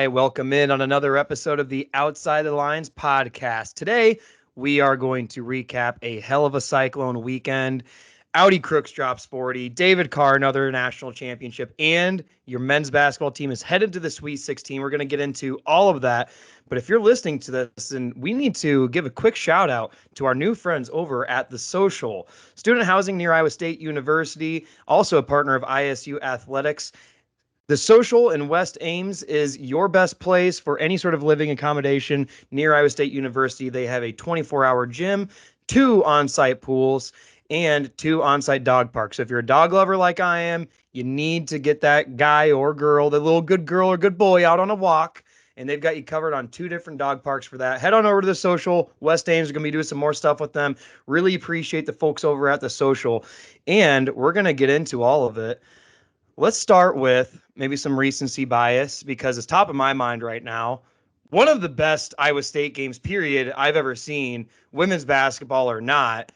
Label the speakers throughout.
Speaker 1: Hi, welcome in on another episode of the Outside the Lines podcast. Today, we are going to recap a hell of a Cyclone weekend. Audi Crooks drops 40, David Carr, another national championship, and your men's basketball team is headed to the Sweet 16. We're going to get into all of that. But if you're listening to this, then we need to give a quick shout out to our new friends over at The Social, student housing near Iowa State University, also a partner of ISU Athletics. The Social in West Ames is your best place for any sort of living accommodation near Iowa State University. They have a 24-hour gym, 2 on-site pools, and 2 on-site dog parks. So if you're a dog lover like I am, you need to get that guy or girl, the little good girl or good boy out on a walk, and they've got you covered on 2 different dog parks for that. Head on over to The Social. West Ames are going to be doing some more stuff with them. Really appreciate the folks over at The Social, and we're going to get into all of it. Let's start with maybe some recency bias because it's top of my mind right now. One of the best Iowa State games, period, I've ever seen, women's basketball or not.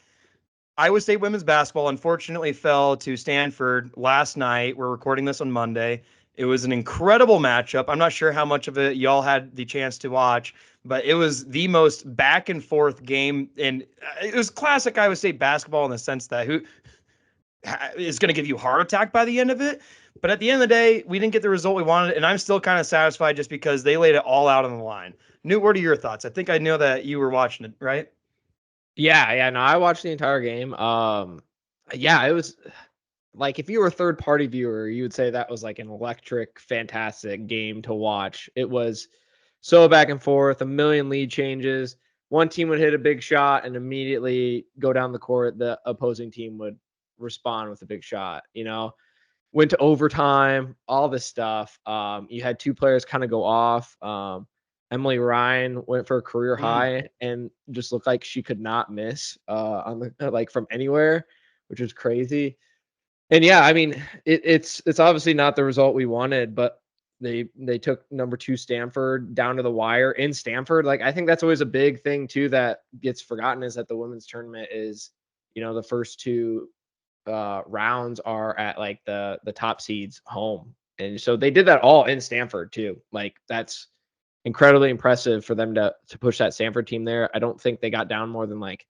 Speaker 1: Iowa State women's basketball unfortunately fell to Stanford last night. We're recording this on Monday. It was an incredible matchup. I'm not sure how much of it y'all had the chance to watch, but it was the most back and forth game. And it was classic Iowa State basketball in the sense that who is going to give you a heart attack by the end of it. But at the end of the day, we didn't get the result we wanted, and I'm still kind of satisfied just because they laid it all out on the line. Newt, what are your thoughts? I think I know that you were watching it, right?
Speaker 2: Yeah, no, I watched the entire game. Yeah, it was like if you were a third-party viewer, you would say that was like an electric, fantastic game to watch. It was so back and forth, a million lead changes. One team would hit a big shot and immediately go down the court. The opposing team would respond with a big shot, went to overtime, all this stuff. You had 2 players kind of go off. Emily Ryan went for a career high and just looked like she could not miss on the like from anywhere, which was crazy. And yeah, I mean, it's obviously not the result we wanted, but they took number 2 Stanford down to the wire in Stanford. Like I think that's always a big thing too that gets forgotten is that the women's tournament is, the first 2 rounds are at like the top seeds home. And so they did that all in Stanford too. Like that's incredibly impressive for them to push that Stanford team there. I don't think they got down more than like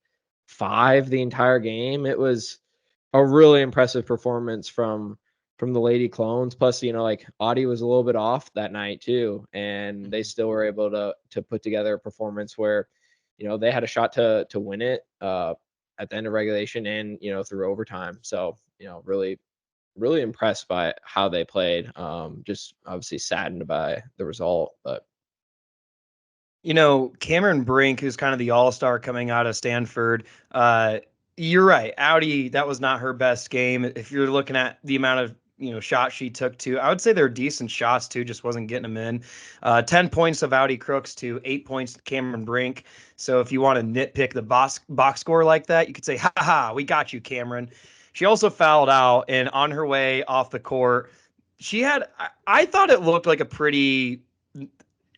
Speaker 2: 5 the entire game. It was a really impressive performance from the Lady Clones. Plus, like Audi was a little bit off that night too, and they still were able to put together a performance where, they had a shot to win it at the end of regulation and through overtime. So really, really impressed by how they played. Just obviously saddened by the result, but.
Speaker 1: Cameron Brink, who's kind of the all-star coming out of Stanford, you're right. Audi, that was not her best game. If you're looking at the amount of shots she took too, I would say they're decent shots too, just wasn't getting them in. 10 points of Audi Crooks to 8 points to Cameron Brink. So if you want to nitpick the box score like that, you could say, ha, we got you, Cameron. She also fouled out, and on her way off the court, I thought it looked like a pretty,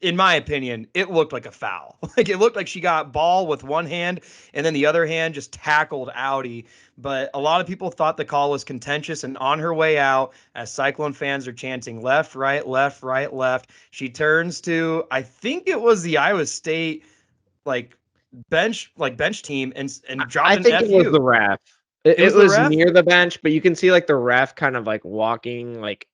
Speaker 1: in my opinion, it looked like a foul. Like it looked like she got ball with one hand and then the other hand just tackled Audi. But a lot of people thought the call was contentious, and on her way out, as Cyclone fans are chanting left, right, left, she turns to, I think it was the Iowa State bench team and dropped
Speaker 2: I
Speaker 1: an
Speaker 2: think
Speaker 1: FU.
Speaker 2: it was the ref. It was near the bench, but you can see like the ref kind of like walking like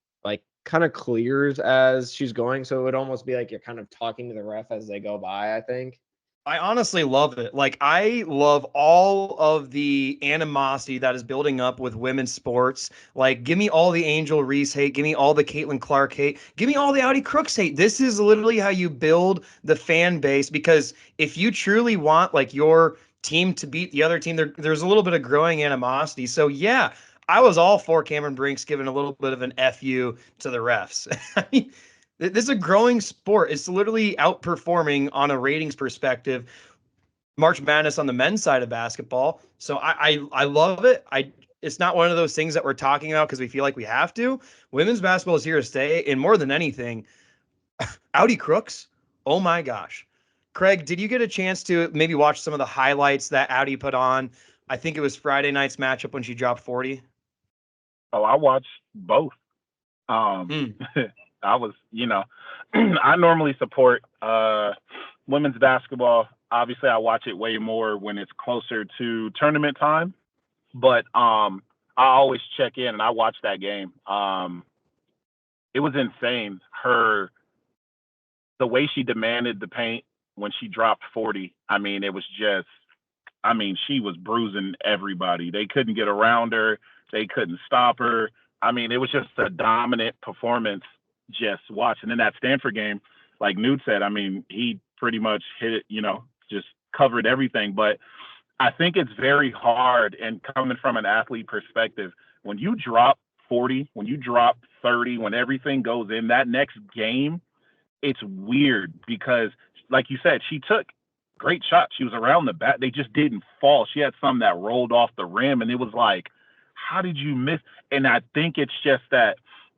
Speaker 2: kind of clears as she's going, so it would almost be like you're kind of talking to the ref as they go by, I think.
Speaker 1: I honestly love it. Like, I love all of the animosity that is building up with women's sports. Like, give me all the Angel Reese hate. Give me all the Caitlin Clark hate. Give me all the Audi Crooks hate. This is literally how you build the fan base, because if you truly want, like, your team to beat the other team, there's a little bit of growing animosity. So, yeah, I was all for Cameron Brinks giving a little bit of an FU to the refs. I mean, this is a growing sport. It's literally outperforming on a ratings perspective March Madness on the men's side of basketball. So I love it. It's not one of those things that we're talking about because we feel like we have to. Women's basketball is here to stay, and more than anything, Audi Crooks. Oh my gosh. Craig, did you get a chance to maybe watch some of the highlights that Audi put on? I think it was Friday night's matchup when she dropped 40.
Speaker 3: Oh, I watched both. I was, I normally support women's basketball. Obviously, I watch it way more when it's closer to tournament time. But I always check in and I watch that game. It was insane. The way she demanded the paint when she dropped 40. I mean, it was just. I mean, she was bruising everybody. They couldn't get around her. They couldn't stop her. I mean, it was just a dominant performance just watching. In that Stanford game, like Newt said, I mean, he pretty much hit it, just covered everything. But I think it's very hard, and coming from an athlete perspective, when you drop 40, when you drop 30, when everything goes in that next game, it's weird because, like you said, she took great shots. She was around the bat. They just didn't fall. She had some that rolled off the rim, and it was like, how did you miss? And I think it's just that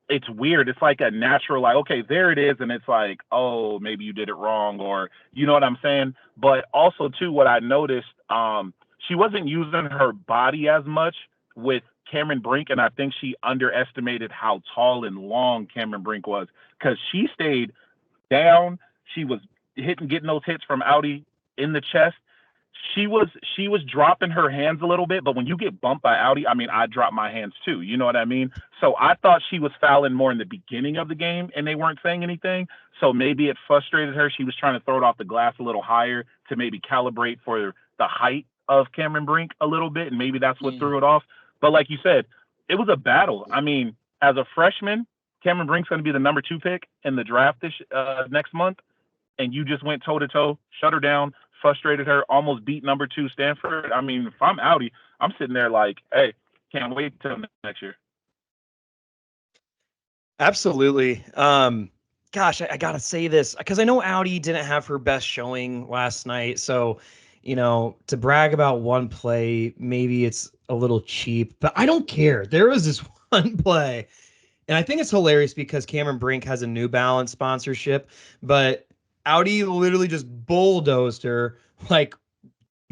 Speaker 3: it's weird. It's like a natural, like, okay, there it is. And it's like, oh, maybe you did it wrong, or you know what I'm saying? But also, too, what I noticed, she wasn't using her body as much with Cameron Brink, and I think she underestimated how tall and long Cameron Brink was because she stayed down. She was getting those hits from Audi in the chest. She was dropping her hands a little bit, but when you get bumped by Audi, I mean, I drop my hands too. You know what I mean? So I thought she was fouling more in the beginning of the game, and they weren't saying anything. So maybe it frustrated her. She was trying to throw it off the glass a little higher to maybe calibrate for the height of Cameron Brink a little bit, and maybe that's what threw it off. But like you said, it was a battle. I mean, as a freshman, Cameron Brink's going to be the number 2 pick in the draft this next month, and you just went toe-to-toe, shut her down, frustrated her, almost beat number 2 Stanford. I mean, if I'm Audi, I'm sitting there like, hey, can't wait till next year.
Speaker 1: Absolutely. Gosh, I gotta say this because I know Audi didn't have her best showing last night. So, to brag about one play, maybe it's a little cheap, but I don't care. There was this one play, and I think it's hilarious because Cameron Brink has a New Balance sponsorship, but Audi literally just bulldozed her, like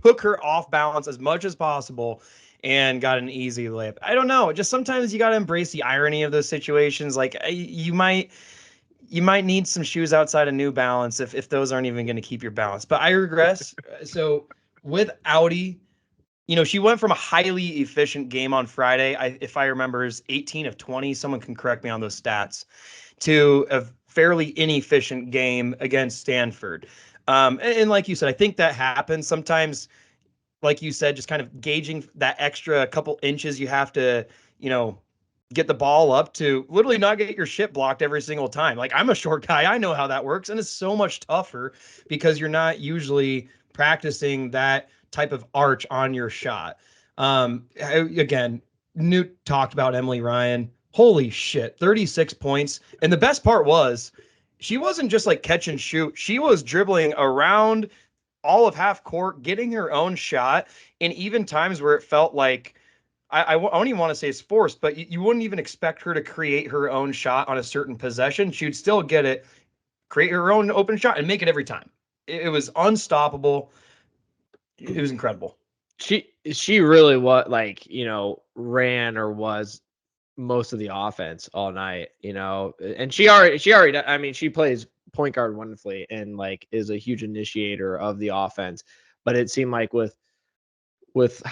Speaker 1: took her off balance as much as possible and got an easy layup. I don't know. Just sometimes you got to embrace the irony of those situations. Like you might need some shoes outside of New Balance if those aren't even going to keep your balance. But I regress. So with Audi, she went from a highly efficient game on Friday, if I remember, is 18 of 20. Someone can correct me on those stats, to a fairly inefficient game against Stanford. And like you said, I think that happens sometimes. Like you said, just kind of gauging that extra couple inches you have to, get the ball up to literally not get your shit blocked every single time. Like, I'm a short guy. I know how that works. And it's so much tougher because you're not usually practicing that type of arch on your shot. Again, Newt talked about Emily Ryan. Holy shit, 36 points. And the best part was she wasn't just like catch and shoot. She was dribbling around all of half court, getting her own shot. And even times where it felt like, I don't even want to say it's forced, but you wouldn't even expect her to create her own shot on a certain possession. She'd still get it, create her own open shot, and make it every time. It was unstoppable. It was incredible.
Speaker 2: She really ran or was most of the offense all night, and she already, I mean, she plays point guard wonderfully and is a huge initiator of the offense. But it seemed like with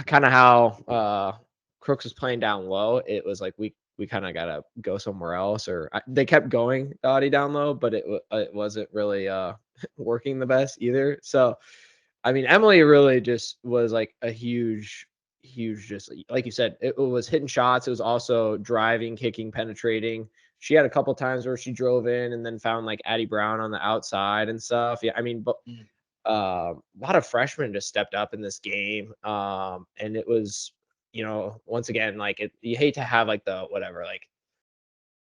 Speaker 2: kind of how Crooks was playing down low, it was like we kind of gotta go somewhere else. Or they kept going Audi down low, but it wasn't really working the best either. So I mean, Emily really just was like a huge, just like you said, it was hitting shots. It was also driving, kicking, penetrating. She had a couple times where she drove in and then found like Addie Brown on the outside and stuff. Yeah, I mean, but a lot of freshmen just stepped up in this game, and it was, once again, you hate to have like the whatever, like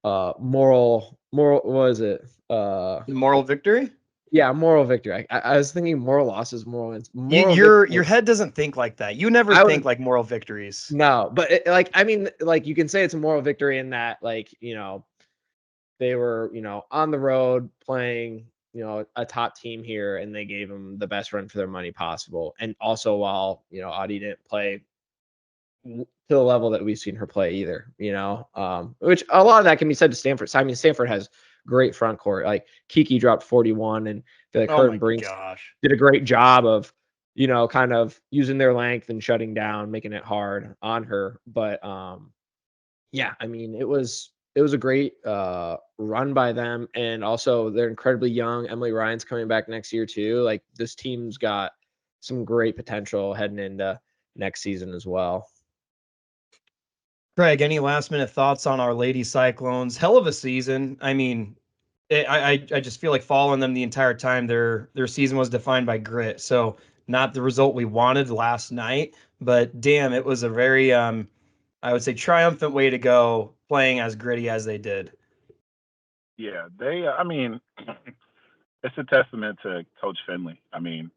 Speaker 2: moral, what was it?
Speaker 1: Moral victory.
Speaker 2: Yeah, moral victory. I was thinking moral losses, moral wins.
Speaker 1: Your head doesn't think like that. You never think like moral victories.
Speaker 2: No, but I mean, you can say it's a moral victory in that, they were, on the road playing, a top team here, and they gave them the best run for their money possible. And also while, Audi didn't play to the level that we've seen her play either, which a lot of that can be said to Stanford. I mean, Stanford has great front court. Like Kiki dropped 41, and I feel like
Speaker 1: Oh
Speaker 2: her
Speaker 1: my
Speaker 2: and Brinks
Speaker 1: gosh.
Speaker 2: did a great job of, kind of using their length and shutting down, making it hard on her. But yeah, I mean, it was a great run by them, and also they're incredibly young. Emily Ryan's coming back next year too. Like this team's got some great potential heading into next season as well.
Speaker 1: Craig, any last minute thoughts on our Lady Cyclones? Hell of a season. I mean, I just feel like following them the entire time. Their season was defined by grit. So not the result we wanted last night, but damn, it was a very I would say triumphant way to go playing as gritty as they did.
Speaker 3: Yeah, I mean, it's a testament to Coach Finley. I mean,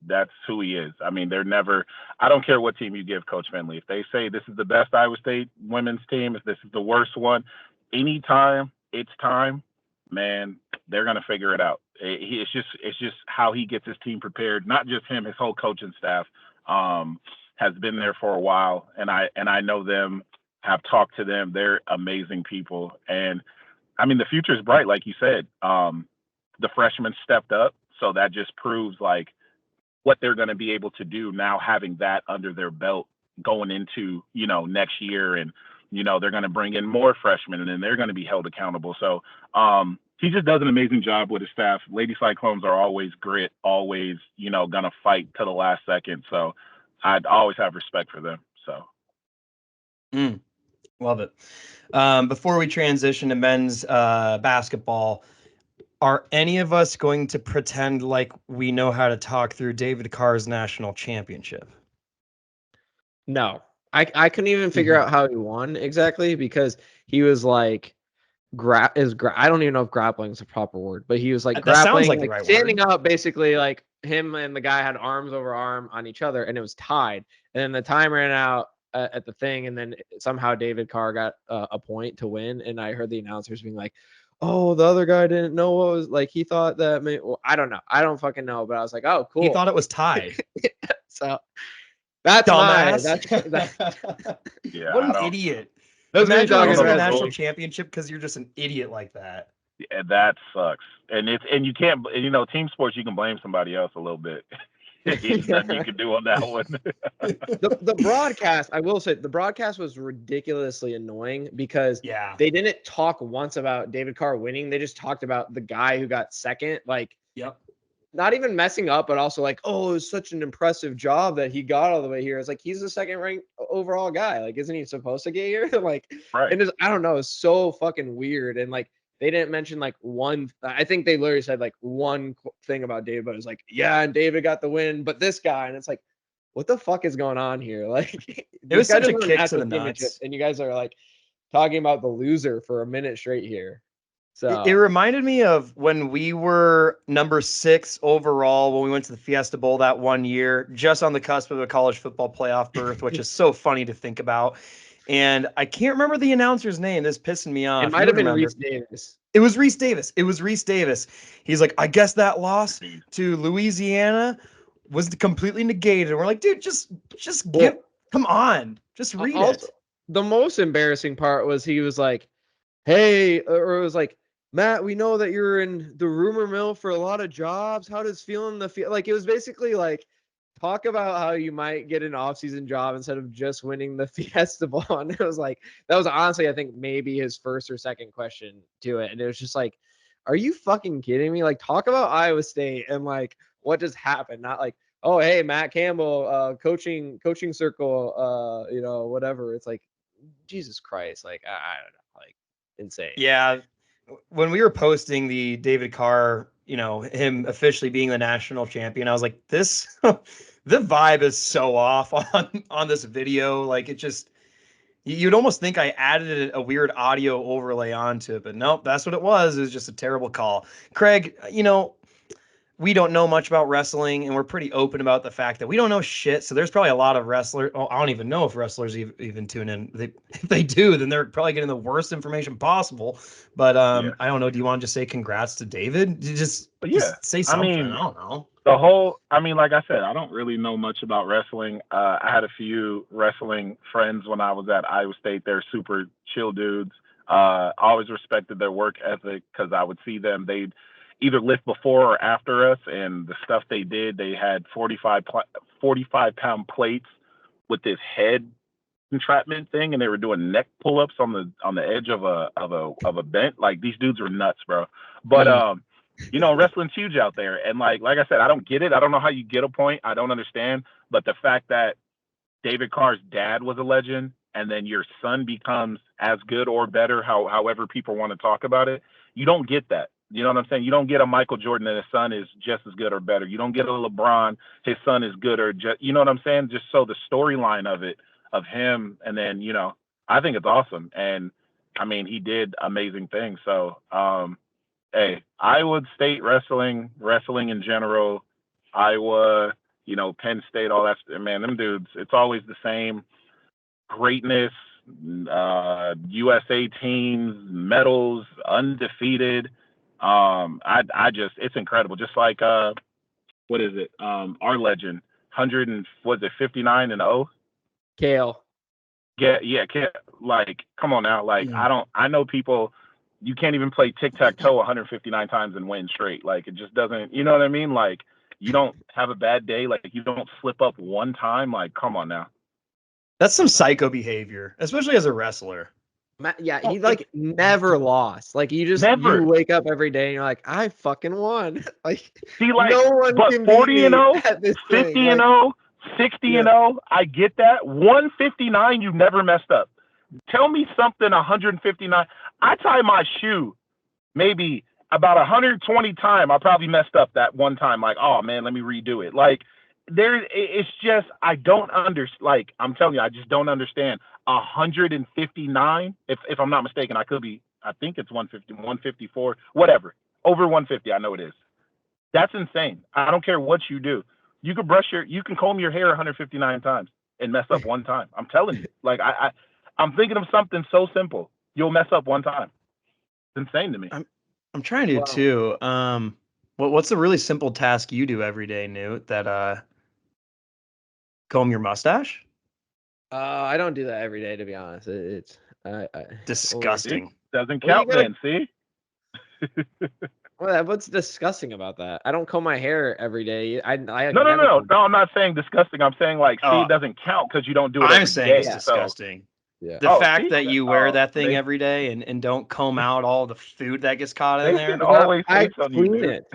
Speaker 3: that's who he is. I mean, I don't care what team you give Coach Finley. If they say this is the best Iowa State women's team, if this is the worst one, anytime it's time, man, they're going to figure it out. It's just how he gets his team prepared. Not just him, his whole coaching staff has been there for a while. And I know them, have talked to them. They're amazing people. And I mean, the future is bright, like you said. The freshmen stepped up. So that just proves like what they're going to be able to do now, having that under their belt going into, next year. And, they're going to bring in more freshmen and then they're going to be held accountable. So he just does an amazing job with his staff. Lady Cyclones are always grit, always, going to fight to the last second. So I'd always have respect for them. So.
Speaker 1: Love it. Before we transition to men's basketball, are any of us going to pretend like we know how to talk through David Carr's national championship?
Speaker 2: No, I couldn't even figure out how he won exactly, because he was like, I don't even know if grappling is a proper word, but he was like
Speaker 1: That
Speaker 2: grappling,
Speaker 1: sounds like the right
Speaker 2: standing
Speaker 1: word.
Speaker 2: up, basically like him and the guy had arms over arm on each other, and it was tied. And then the time ran out at the thing, and then somehow David Carr got a point to win. And I heard the announcers being like, "Oh, the other guy didn't know what was like. He thought that." Well, I don't know. I don't fucking know. But I was like, "Oh, cool."
Speaker 1: He thought it was tied.
Speaker 2: So that's
Speaker 1: Dumbass.
Speaker 3: Yeah,
Speaker 1: What an idiot.
Speaker 2: That's me
Speaker 1: Imagine
Speaker 2: talking
Speaker 1: losing a
Speaker 2: about
Speaker 1: national
Speaker 2: it.
Speaker 1: championship because you're just an idiot like that.
Speaker 3: Yeah, that sucks. And you can't, team sports, you can blame somebody else a little bit. There's nothing you can do on that one.
Speaker 2: The broadcast, I will say, the broadcast was ridiculously annoying because they didn't talk once about David Carr winning. They just talked about the guy who got second. Like, not even messing up, but also like, oh, it was such an impressive job that he got all the way here. It's like, he's the second ranked overall guy. Like, isn't he supposed to get here? Like,
Speaker 3: right.
Speaker 2: And I don't know, it's so fucking weird. And like, they didn't mention like one. I think they literally said like one thing about David, but it was like, yeah, and David got the win, but this guy, and it's like, what the fuck is going on here? Like,
Speaker 1: it was such a kick to the nuts,
Speaker 2: and you guys are like talking about the loser for a minute straight here. So
Speaker 1: it reminded me of when we were number 6 overall when we went to the Fiesta Bowl that one year, just on the cusp of a college football playoff berth, which is so funny to think about. And I can't remember the announcer's name. This pissing me off.
Speaker 2: It might have been Reese Davis.
Speaker 1: It was Reese Davis. He's like, I guess that loss to Louisiana was completely negated. And we're like, dude, just come on, just read it.
Speaker 2: The most embarrassing part was he was like, hey, or it was like, Matt, we know that you're in the rumor mill for a lot of jobs. How does feeling the feel? Like, it was basically like, talk about how you might get an off-season job instead of just winning the Fiesta Bowl. And it was like, that was honestly, I think maybe his first or second question to it. And it was just like, are you fucking kidding me? Like, talk about Iowa State and like what just happened. Not like, oh, hey, Matt Campbell, coaching circle, whatever. It's like, Jesus Christ. Like, I don't know, like, insane.
Speaker 1: Yeah. When we were posting the David Carr, him officially being the national champion, I was like, this, the vibe is so off on this video. Like, it just, you'd almost think I added a weird audio overlay onto it, but nope, that's what it was. It was just a terrible call. Craig, we don't know much about wrestling, and we're pretty open about the fact that we don't know shit. So there's probably a lot of wrestlers. Oh, I don't even know if wrestlers even tune in. If they do, then they're probably getting the worst information possible. But I don't know. Do you want to just say congrats to David? Just say something. I don't know.
Speaker 3: Like I said, I don't really know much about wrestling. I had a few wrestling friends when I was at Iowa State. They're super chill dudes. I always respected their work ethic because I would see them. They'd either lift before or after us, and the stuff they did, they had 45-pound plates with this head entrapment thing, and they were doing neck pull-ups on the edge of a bent. Like, these dudes were nuts, bro. But wrestling's huge out there, and like I said, I don't get it. I don't know how you get a point. I don't understand. But the fact that David Carr's dad was a legend, and then your son becomes as good or better, however people want to talk about it, you don't get that. You know what I'm saying? You don't get a Michael Jordan and his son is just as good or better. You don't get a LeBron, his son is good or just, you know what I'm saying? Just so the storyline of it, of him, and then, I think it's awesome. And I mean, he did amazing things. So, hey, Iowa State wrestling in general, Iowa, Penn State, all that, man, them dudes, it's always the same greatness, USA teams, medals, undefeated. It's incredible. Just like, what is it? Our legend, 59-0?
Speaker 2: Kale.
Speaker 3: Yeah. Like, come on now. Like, I know people, you can't even play tic-tac-toe 159 times and win straight. Like, it just doesn't, you know what I mean? Like, you don't have a bad day. Like, you don't slip up one time. Like, come on now.
Speaker 1: That's some psycho behavior, especially as a wrestler.
Speaker 2: Yeah, he never lost. Like, you wake up every day and you're like, I fucking won. Like,
Speaker 3: see, like,
Speaker 2: no one
Speaker 3: but
Speaker 2: can
Speaker 3: 40-0,
Speaker 2: 50-0,
Speaker 3: 60-0, I get that. 159, you never messed up. Tell me something 159. I tie my shoe maybe about 120 times. I probably messed up that one time. Like, oh man, let me redo it. Like, it's just, I don't understand. Like, I'm telling you, I just don't understand. 159, if I'm not mistaken, I think it's 150, 154, whatever. Over 150, I know it is. That's insane. I don't care what you do. You can comb your hair 159 times and mess up one time. I'm telling you. Like, I'm thinking of something so simple. You'll mess up one time. It's insane to me.
Speaker 1: I'm trying to too. What's a really simple task you do every day, Newt, that comb your mustache?
Speaker 2: I don't do that every day, to be honest. It's
Speaker 1: disgusting.
Speaker 3: Doesn't count then, see?
Speaker 2: What's disgusting about that? I don't comb my hair every day.
Speaker 3: No, I'm not saying disgusting. I'm saying, like, see, it doesn't count because you don't do it every day.
Speaker 1: I'm saying it's disgusting.
Speaker 2: Yeah.
Speaker 1: The fact that you wear that thing every day and don't comb out all the food that gets caught in there.
Speaker 2: I clean it.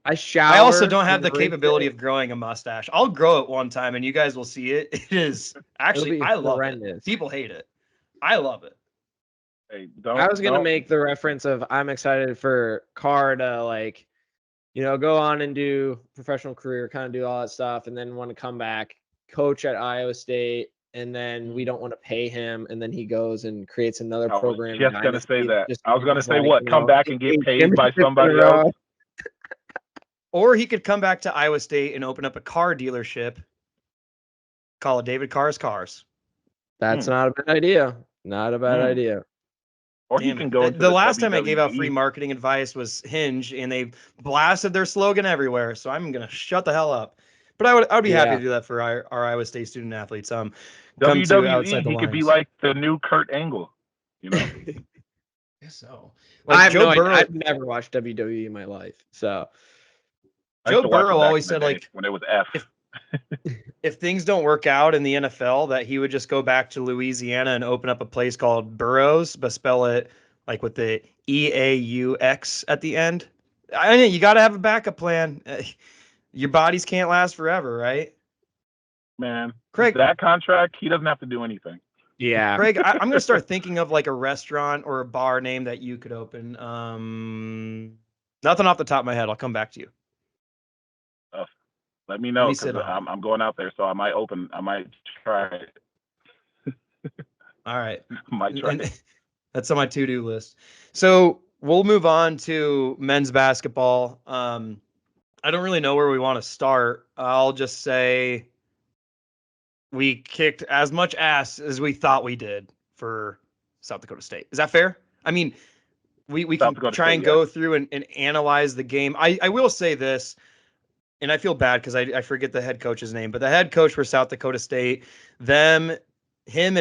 Speaker 2: I shower.
Speaker 1: I also don't have the capability of growing a mustache. I'll grow it one time and you guys will see it. It is actually, I love it. People hate it. I love it.
Speaker 3: Hey,
Speaker 2: I was going to make the reference of I'm excited for Carr to, go on and do professional career, kind of do all that stuff, and then want to come back, coach at Iowa State, and then we don't want to pay him, and then he goes and creates another program.
Speaker 3: I was just going to say that. I was going to say, come back and get paid by somebody else?
Speaker 1: Or he could come back to Iowa State and open up a car dealership, call it David Carr's Cars.
Speaker 2: That's not a bad idea. Not a bad idea.
Speaker 3: Or you can go.
Speaker 1: The last time I gave out free marketing advice was Hinge, and they blasted their slogan everywhere. So I'm gonna shut the hell up. But I would be happy to do that for our Iowa State student athletes.
Speaker 3: WWE, he could be like the new Kurt Angle.
Speaker 1: I guess so.
Speaker 2: Like I've never watched WWE in my life, so.
Speaker 1: Joe Burrow always said, like,
Speaker 3: when it was F.
Speaker 1: If things don't work out in the NFL, that he would just go back to Louisiana and open up a place called Burroughs, but spell it like with the EAUX at the end. I mean, you got to have a backup plan. Your bodies can't last forever, right?
Speaker 3: Man,
Speaker 1: Craig,
Speaker 3: that contract, he doesn't have to do anything.
Speaker 2: Yeah.
Speaker 1: Craig, I'm going to start thinking of like a restaurant or a bar name that you could open. Nothing off the top of my head. I'll come back to you.
Speaker 3: Let me know, because I'm going out there, so I might try it.
Speaker 1: All right.
Speaker 3: Might try it.
Speaker 1: That's on my to-do list. So we'll move on to men's basketball. I don't really know where we want to start. I'll just say we kicked as much ass as we thought we did for South Dakota State. Is that fair? I mean, we can try and go through and analyze the game. I will say this. And I feel bad because I forget the head coach's name, but the head coach for South Dakota State, him and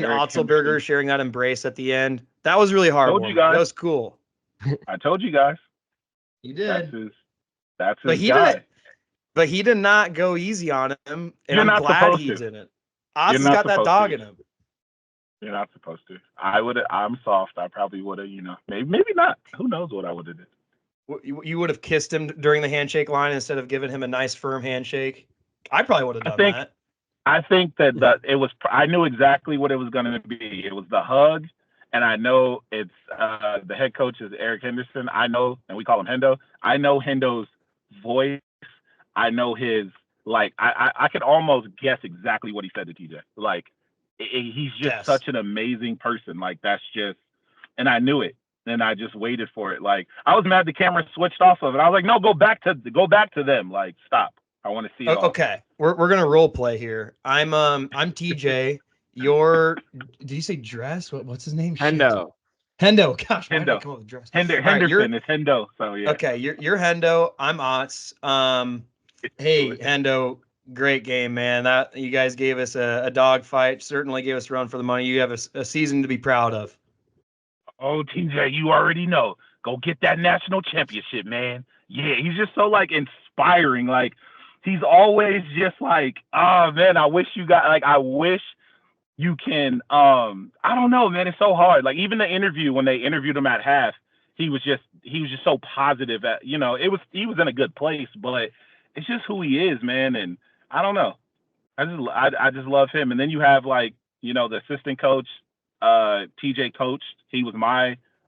Speaker 1: Otzelberger sharing that embrace at the end, That was really hard.
Speaker 3: Told you guys.
Speaker 1: That was cool.
Speaker 3: I told you guys.
Speaker 1: You did.
Speaker 3: That's
Speaker 1: But
Speaker 3: his
Speaker 1: he
Speaker 3: guy.
Speaker 1: didn't. But he did not go easy on him, and
Speaker 3: You're
Speaker 1: I'm
Speaker 3: not
Speaker 1: glad
Speaker 3: supposed
Speaker 1: he
Speaker 3: to.
Speaker 1: didn't. Oz
Speaker 3: You're
Speaker 1: has
Speaker 3: not
Speaker 1: got that
Speaker 3: supposed
Speaker 1: dog
Speaker 3: to.
Speaker 1: in him.
Speaker 3: You're not supposed to. I'm soft. I probably would have, maybe not. Who knows what I would have did.
Speaker 1: You would have kissed him during the handshake line instead of giving him a nice firm handshake. I probably would have done that.
Speaker 3: I think that I knew exactly what it was going to be. It was the hug, and I know it's the head coach is Eric Henderson. I know, and we call him Hendo. I know Hendo's voice. I know his, I could almost guess exactly what he said to TJ. He's just such an amazing person. And I knew it. And I just waited for it. I was mad the camera switched off of it. I was like, no, go back to them. Stop. I want to see it all.
Speaker 1: Okay. We're gonna role play here. I'm TJ. Did you say Dress? What's his name?
Speaker 2: Hendo.
Speaker 1: Hendo. Gosh,
Speaker 3: Hendo.
Speaker 1: why did I come up with Dress?
Speaker 3: Henderson. It's Hendo. So yeah.
Speaker 1: Okay, you're Hendo. I'm Otz. Hey, Hendo, great game, man. That you guys gave us a dog fight. Certainly gave us a run for the money. You have a season to be proud of.
Speaker 3: Oh, TJ, you already know. Go get that national championship, man. Yeah, he's just so inspiring. He's always just oh man, I wish you got I wish you can. I don't know, man. It's so hard. Even the interview when they interviewed him at half, he was just so positive. He was in a good place, but it's just who he is, man. And I don't know. I just love him. And then you have the assistant coach. TJ coached. He was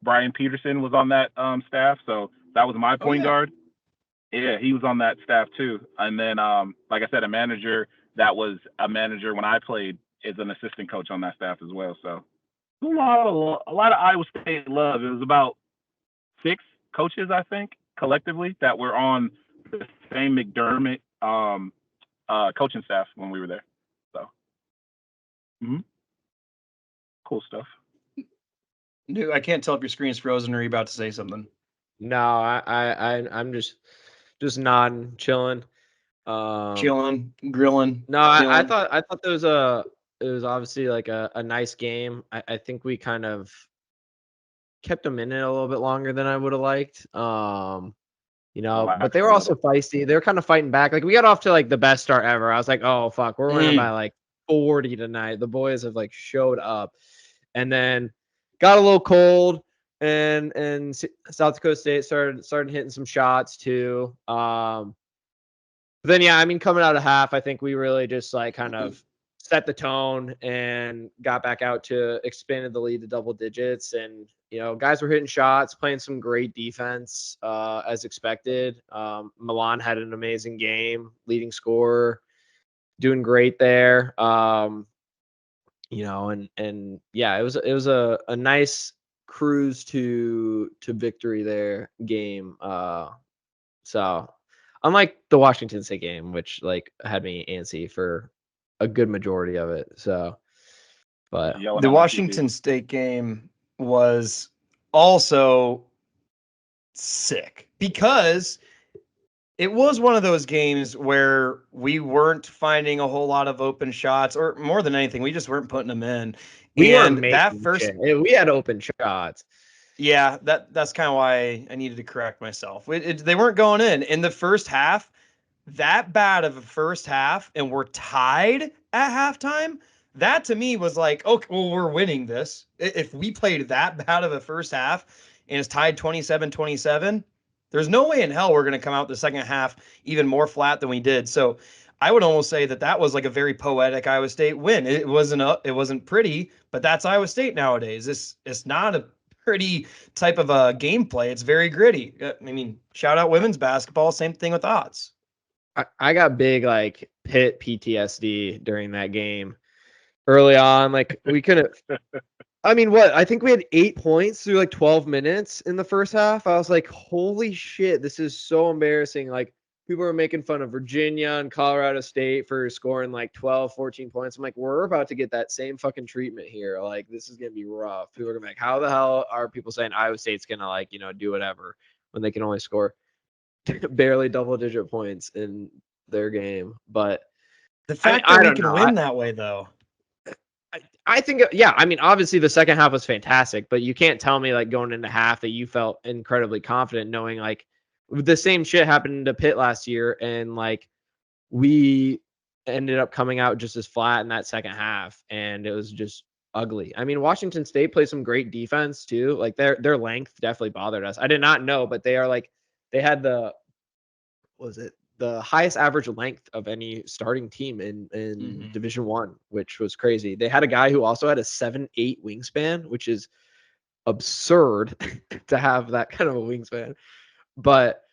Speaker 3: Brian Peterson was on that staff, so that was my point guard. Yeah, he was on that staff too. And then, like I said, a manager that was a manager when I played is an assistant coach on that staff as well. So a lot of Iowa State love. It was about 6 coaches, I think, collectively that were on the same McDermott coaching staff when we were there. So. Cool stuff.
Speaker 1: Dude, I can't tell if your screen's frozen or you're about to say something.
Speaker 2: No, I'm just nodding, chilling,
Speaker 1: chilling, grilling.
Speaker 2: No, I thought there was it was obviously a nice game. I think we kind of kept them in it a little bit longer than I would have liked. But they were also feisty. They were kind of fighting back. We got off to the best start ever. I was like, oh fuck, we're winning by 40 tonight. The boys have showed up. And then got a little cold, and South Dakota State started hitting some shots too. But then coming out of half, I think we really just kind of set the tone and got back out to expanded the lead to double digits. And guys were hitting shots, playing some great defense as expected. Milan had an amazing game, leading scorer, doing great there. And yeah, it was a nice cruise to victory there game. So unlike the Washington State game, which had me antsy for a good majority of it. So, but
Speaker 1: the Washington State game was also sick because it was one of those games where we weren't finding a whole lot of open shots, or more than anything, we just weren't putting them in.
Speaker 2: We had open shots.
Speaker 1: Yeah, that's kind of why I needed to correct myself. They weren't going in the first half. That bad of a first half, and we're tied at halftime. That to me was okay, well, we're winning this. If we played that bad of a first half and it's tied 27-27. There's no way in hell we're going to come out the second half even more flat than we did. So I would almost say that was a very poetic Iowa State win. It wasn't pretty, but that's Iowa State nowadays. It's not a pretty type of a gameplay. It's very gritty. Shout out women's basketball. Same thing with odds.
Speaker 2: I got big Pitt PTSD during that game early on. We couldn't. I think we had 8 points through 12 minutes in the first half. I was like, holy shit, this is so embarrassing. People are making fun of Virginia and Colorado State for scoring 12, 14 points. I'm like, we're about to get that same fucking treatment here. This is going to be rough. People are going to be like, how the hell are people saying Iowa State's going to do whatever when they can only score barely double-digit points in their game? But
Speaker 1: the fact that we can win that way, though.
Speaker 2: I think, yeah, I mean, obviously the second half was fantastic, but you can't tell me like going into half that you felt incredibly confident knowing like the same shit happened to Pitt last year. And like we ended up coming out just as flat in that second half. And it was just ugly. I mean, Washington State played some great defense too. Like their length definitely bothered us. I did not know, but they are like, they had the highest average length of any starting team in Division One, which was crazy. They had a guy who also had a 7'8" wingspan, which is absurd to have that kind of a wingspan. But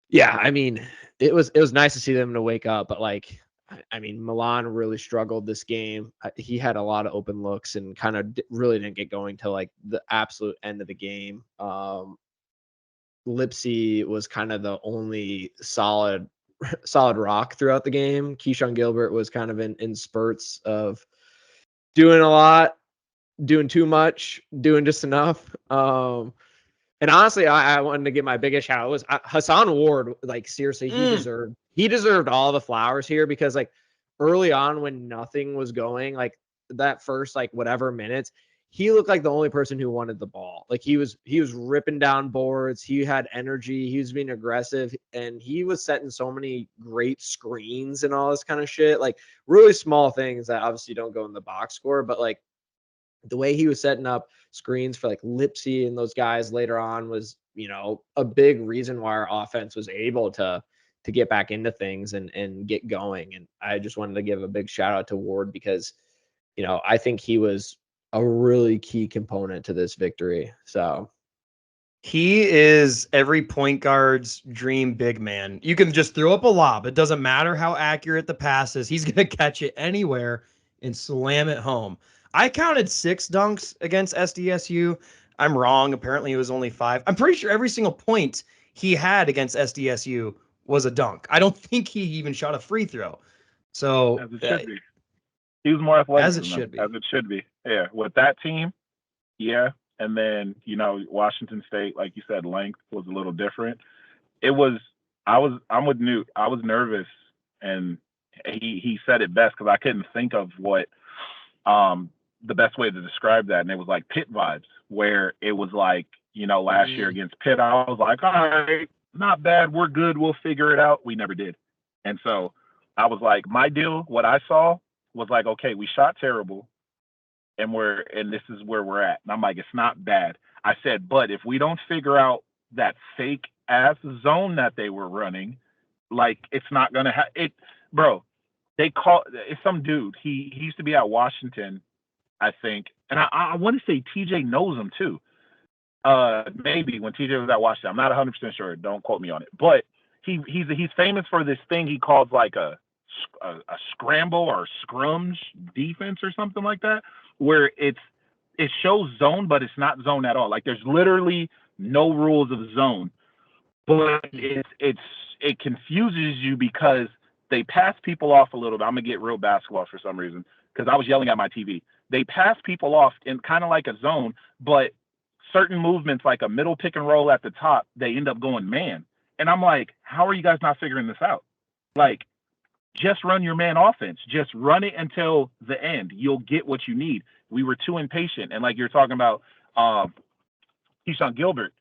Speaker 2: yeah, I mean, it was nice to see them to wake up, but like, I mean, Milan really struggled this game. He had a lot of open looks and kind of really didn't get going till like the absolute end of the game. Lipsey was kind of the only solid rock throughout the game. Keshon Gilbert was kind of in spurts of doing a lot, doing too much, doing just enough. And honestly, I wanted to give my biggest shout out was Hason Ward. Like seriously, he deserved all the flowers here because like early on when nothing was going, like that first like whatever minutes, he looked like the only person who wanted the ball. Like he was ripping down boards. He had energy. He was being aggressive, and he was setting so many great screens and all this kind of shit. Like really small things that obviously don't go in the box score, but like the way he was setting up screens for like Lipsey and those guys later on was, you know, a big reason why our offense was able to get back into things and get going. And I just wanted to give a big shout out to Ward because, you know, I think he was a really key component to this victory. So
Speaker 1: he is every point guard's dream big man. You can just throw up a lob. It doesn't matter how accurate the pass is. He's going to catch it anywhere and slam it home. I counted 6 dunks against SDSU. I'm wrong. Apparently it was only 5. I'm pretty sure every single point he had against SDSU was a dunk. I don't think he even shot a free throw. So
Speaker 3: as it should be. He was more athletic
Speaker 1: as it should be.
Speaker 3: As it should be. Yeah. With that team, yeah. And then, you know, Washington State, like you said, length was a little different. I'm with Newt. I was nervous, and he said it best because I couldn't think of what the best way to describe that. And it was like Pitt vibes, where it was like, you know, last year against Pitt, I was like, all right, not bad. We're good. We'll figure it out. We never did. And so I was like, my deal, what I saw was like, okay, we shot terrible. And this is where we're at. And I'm like, it's not bad. I said, but if we don't figure out that fake ass zone that they were running, like it's not gonna it, bro. It's some dude. He used to be at Washington, I think, and I want to say TJ knows him too. Maybe when TJ was at Washington, I'm not 100% sure. Don't quote me on it. But he's famous for this thing he calls like a scramble or scrums defense or something like that, where it shows zone, but it's not zone at all. Like there's literally no rules of zone, but it confuses you because they pass people off a little bit. I'm gonna get real basketball for some reason because I was yelling at my TV. They pass people off in kind of like a zone, but certain movements like a middle pick and roll at the top, they end up going man. And I'm like, how are you guys not figuring this out? Like, just run your man offense. Just run it until the end. You'll get what you need. We were too impatient. And like you're talking about Keshon Gilbert,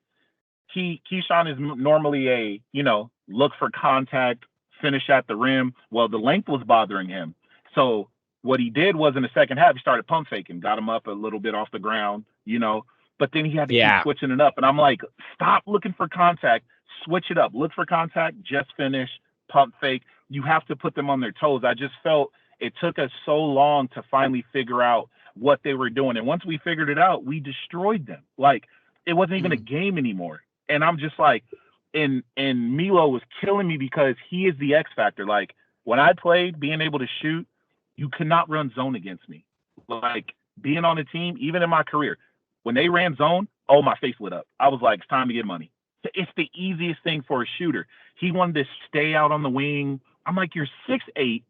Speaker 3: Keshon is normally a, you know, look for contact, finish at the rim. Well, the length was bothering him. So what he did was in the second half, he started pump faking, got him up a little bit off the ground, you know, but then he had to keep switching it up. And I'm like, stop looking for contact, switch it up, look for contact, just finish, pump fake. You have to put them on their toes. I just felt it took us so long to finally figure out what they were doing. And once we figured it out, we destroyed them. Like it wasn't even a game anymore. And I'm just like, and Milo was killing me because he is the X factor. Like when I played, being able to shoot, you could not run zone against me. Like being on a team, even in my career, when they ran zone, oh, my face lit up. I was like, it's time to get money. It's the easiest thing for a shooter. He wanted to stay out on the wing. I'm like, you're 6'8",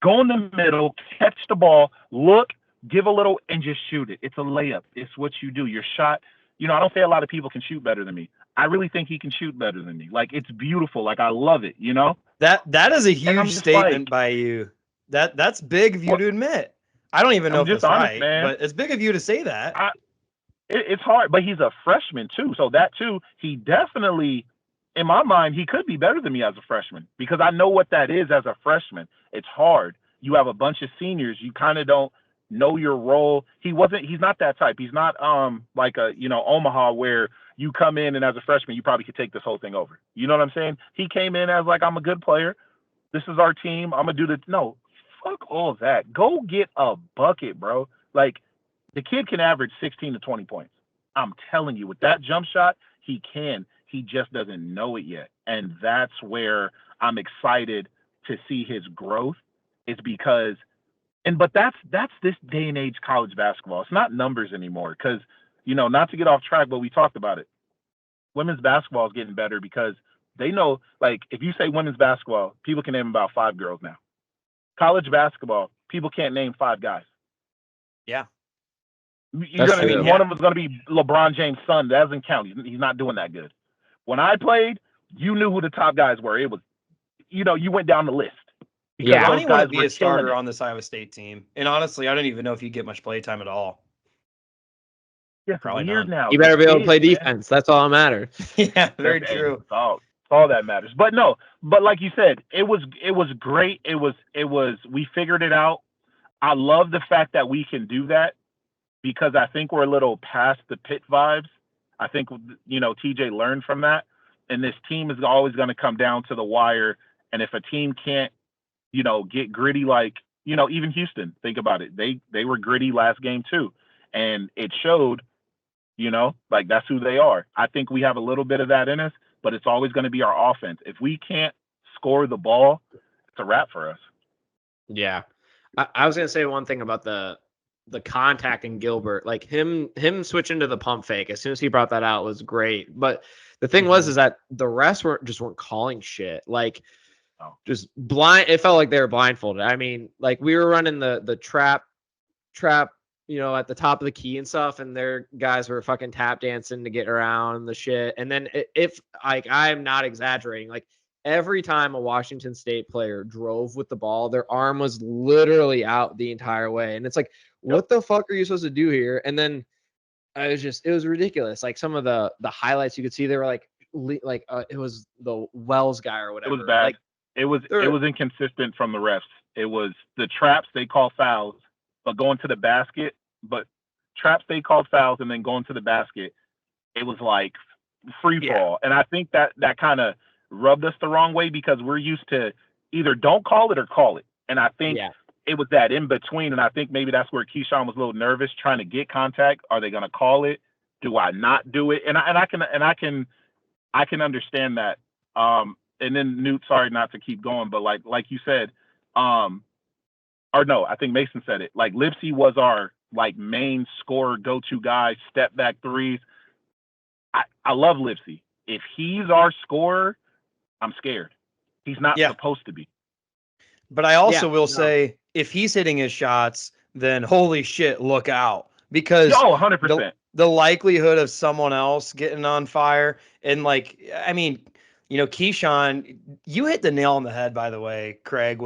Speaker 3: go in the middle, catch the ball, look, give a little, and just shoot it. It's a layup. It's what you do. Your shot, you know, I don't say a lot of people can shoot better than me. I really think he can shoot better than me. Like, it's beautiful. Like, I love it, you know?
Speaker 1: That is a huge statement by you. That's big of you to admit. I don't even know
Speaker 3: I'm
Speaker 1: if
Speaker 3: just
Speaker 1: that's
Speaker 3: honest,
Speaker 1: right,
Speaker 3: man.
Speaker 1: but it's big of you to say that.
Speaker 3: It's hard, but he's a freshman too. So that too, he definitely, in my mind, he could be better than me as a freshman because I know what that is as a freshman. It's hard. You have a bunch of seniors. You kind of don't know your role. He's not that type. He's not like a, Omaha where you come in and as a freshman, you probably could take this whole thing over. You know what I'm saying? He came in as like, I'm a good player. This is our team. I'm going to do the, no, fuck all of that. Go get a bucket, bro. Like, the kid can average 16 to 20 points. I'm telling you, with that jump shot, he can. He just doesn't know it yet. And that's where I'm excited to see his growth is because, but that's this day and age college basketball. It's not numbers anymore because, not to get off track, but we talked about it. Women's basketball is getting better because they know, like, if you say women's basketball, people can name about 5 girls now. College basketball, people can't name 5 guys.
Speaker 1: Yeah.
Speaker 3: One of them is going to be LeBron James' son. That doesn't count. He's not doing that good. When I played, you knew who the top guys were. It was, you went down the list.
Speaker 1: Yeah, Johnny wouldn't be a starter on this Iowa State team. And honestly, I don't even know if you get much play time at all.
Speaker 3: Yeah, probably not. Now.
Speaker 2: You better be able to play defense. Man. That's all that matters.
Speaker 1: Yeah, very true.
Speaker 3: It's all that matters. But no, like you said, it was great. It was we figured it out. I love the fact that we can do that. Because I think we're a little past the Pitt vibes. I think, TJ learned from that. And this team is always going to come down to the wire. And if a team can't, get gritty like, even Houston, think about it. They were gritty last game too. And it showed, like that's who they are. I think we have a little bit of that in us, but it's always going to be our offense. If we can't score the ball, it's a wrap for us.
Speaker 2: Yeah. I was going to say one thing about the contact in Gilbert, like him switching to the pump fake as soon as he brought that out was great. But the thing is that the rest weren't calling shit. Like just blind. It felt like they were blindfolded. I mean, like we were running the trap, at the top of the key and stuff. And their guys were fucking tap dancing to get around the shit. And then if like, I'm not exaggerating, like every time a Washington State player drove with the ball, their arm was literally out the entire way. And it's like, what the fuck are you supposed to do here? And then it was ridiculous. Like some of the highlights you could see, they were like it was the Wells guy or whatever.
Speaker 3: It was bad.
Speaker 2: Like,
Speaker 3: it was inconsistent from the refs. It was the traps they call fouls, but going to the basket, but traps they called fouls and then going to the basket, it was like free fall. And I think that kind of rubbed us the wrong way because we're used to either don't call it or call it. And I think it was that in between. And I think maybe that's where Keshon was a little nervous trying to get contact. Are they going to call it? Do I not do it? And I can understand that. And then Newt, sorry not to keep going, but like you said, or no, I think Mason said it. Like Lipsey was our like main scorer, go-to guy, step back threes. I love Lipsey. If he's our scorer, I'm scared. He's not supposed to be.
Speaker 1: But I also will say, if he's hitting his shots, then holy shit, look out. Because
Speaker 3: 100%.
Speaker 1: The likelihood of someone else getting on fire, and like, I mean, Keshon, you hit the nail on the head, by the way, Craig,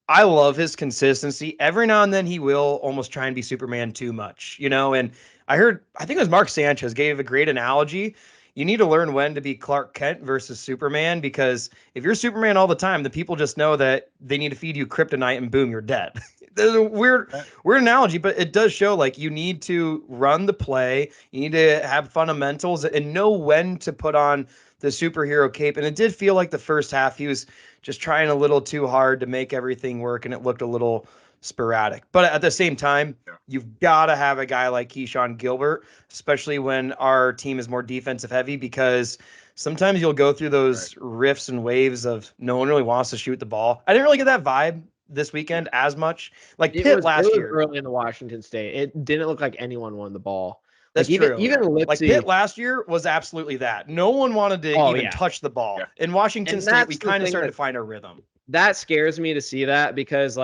Speaker 1: I love his consistency. Every now and then he will almost try and be Superman too much, and I think it was Mark Sanchez gave a great analogy. You need to learn when to be Clark Kent versus Superman, because if you're Superman all the time, the people just know that they need to feed you kryptonite and boom, you're dead. There's a weird analogy, but it does show like you need to run the play. You need to have fundamentals and know when to put on the superhero cape. And it did feel like the first half he was just trying a little too hard to make everything work, and it looked a little sporadic. But at the same time, you've got to have a guy like Keshon Gilbert, especially when our team is more defensive heavy, because sometimes you'll go through those rifts and waves of no one really wants to shoot the ball. I didn't really get that vibe this weekend as much. Like Pitt last year.
Speaker 2: Early in the Washington State, it didn't look like anyone won the ball.
Speaker 1: That's
Speaker 2: like
Speaker 1: true.
Speaker 2: Even Lipsey,
Speaker 1: like Pitt last year was absolutely that. No one wanted to even touch the ball. Yeah. In Washington State, we kind of started to find our rhythm.
Speaker 2: That scares me to see that, because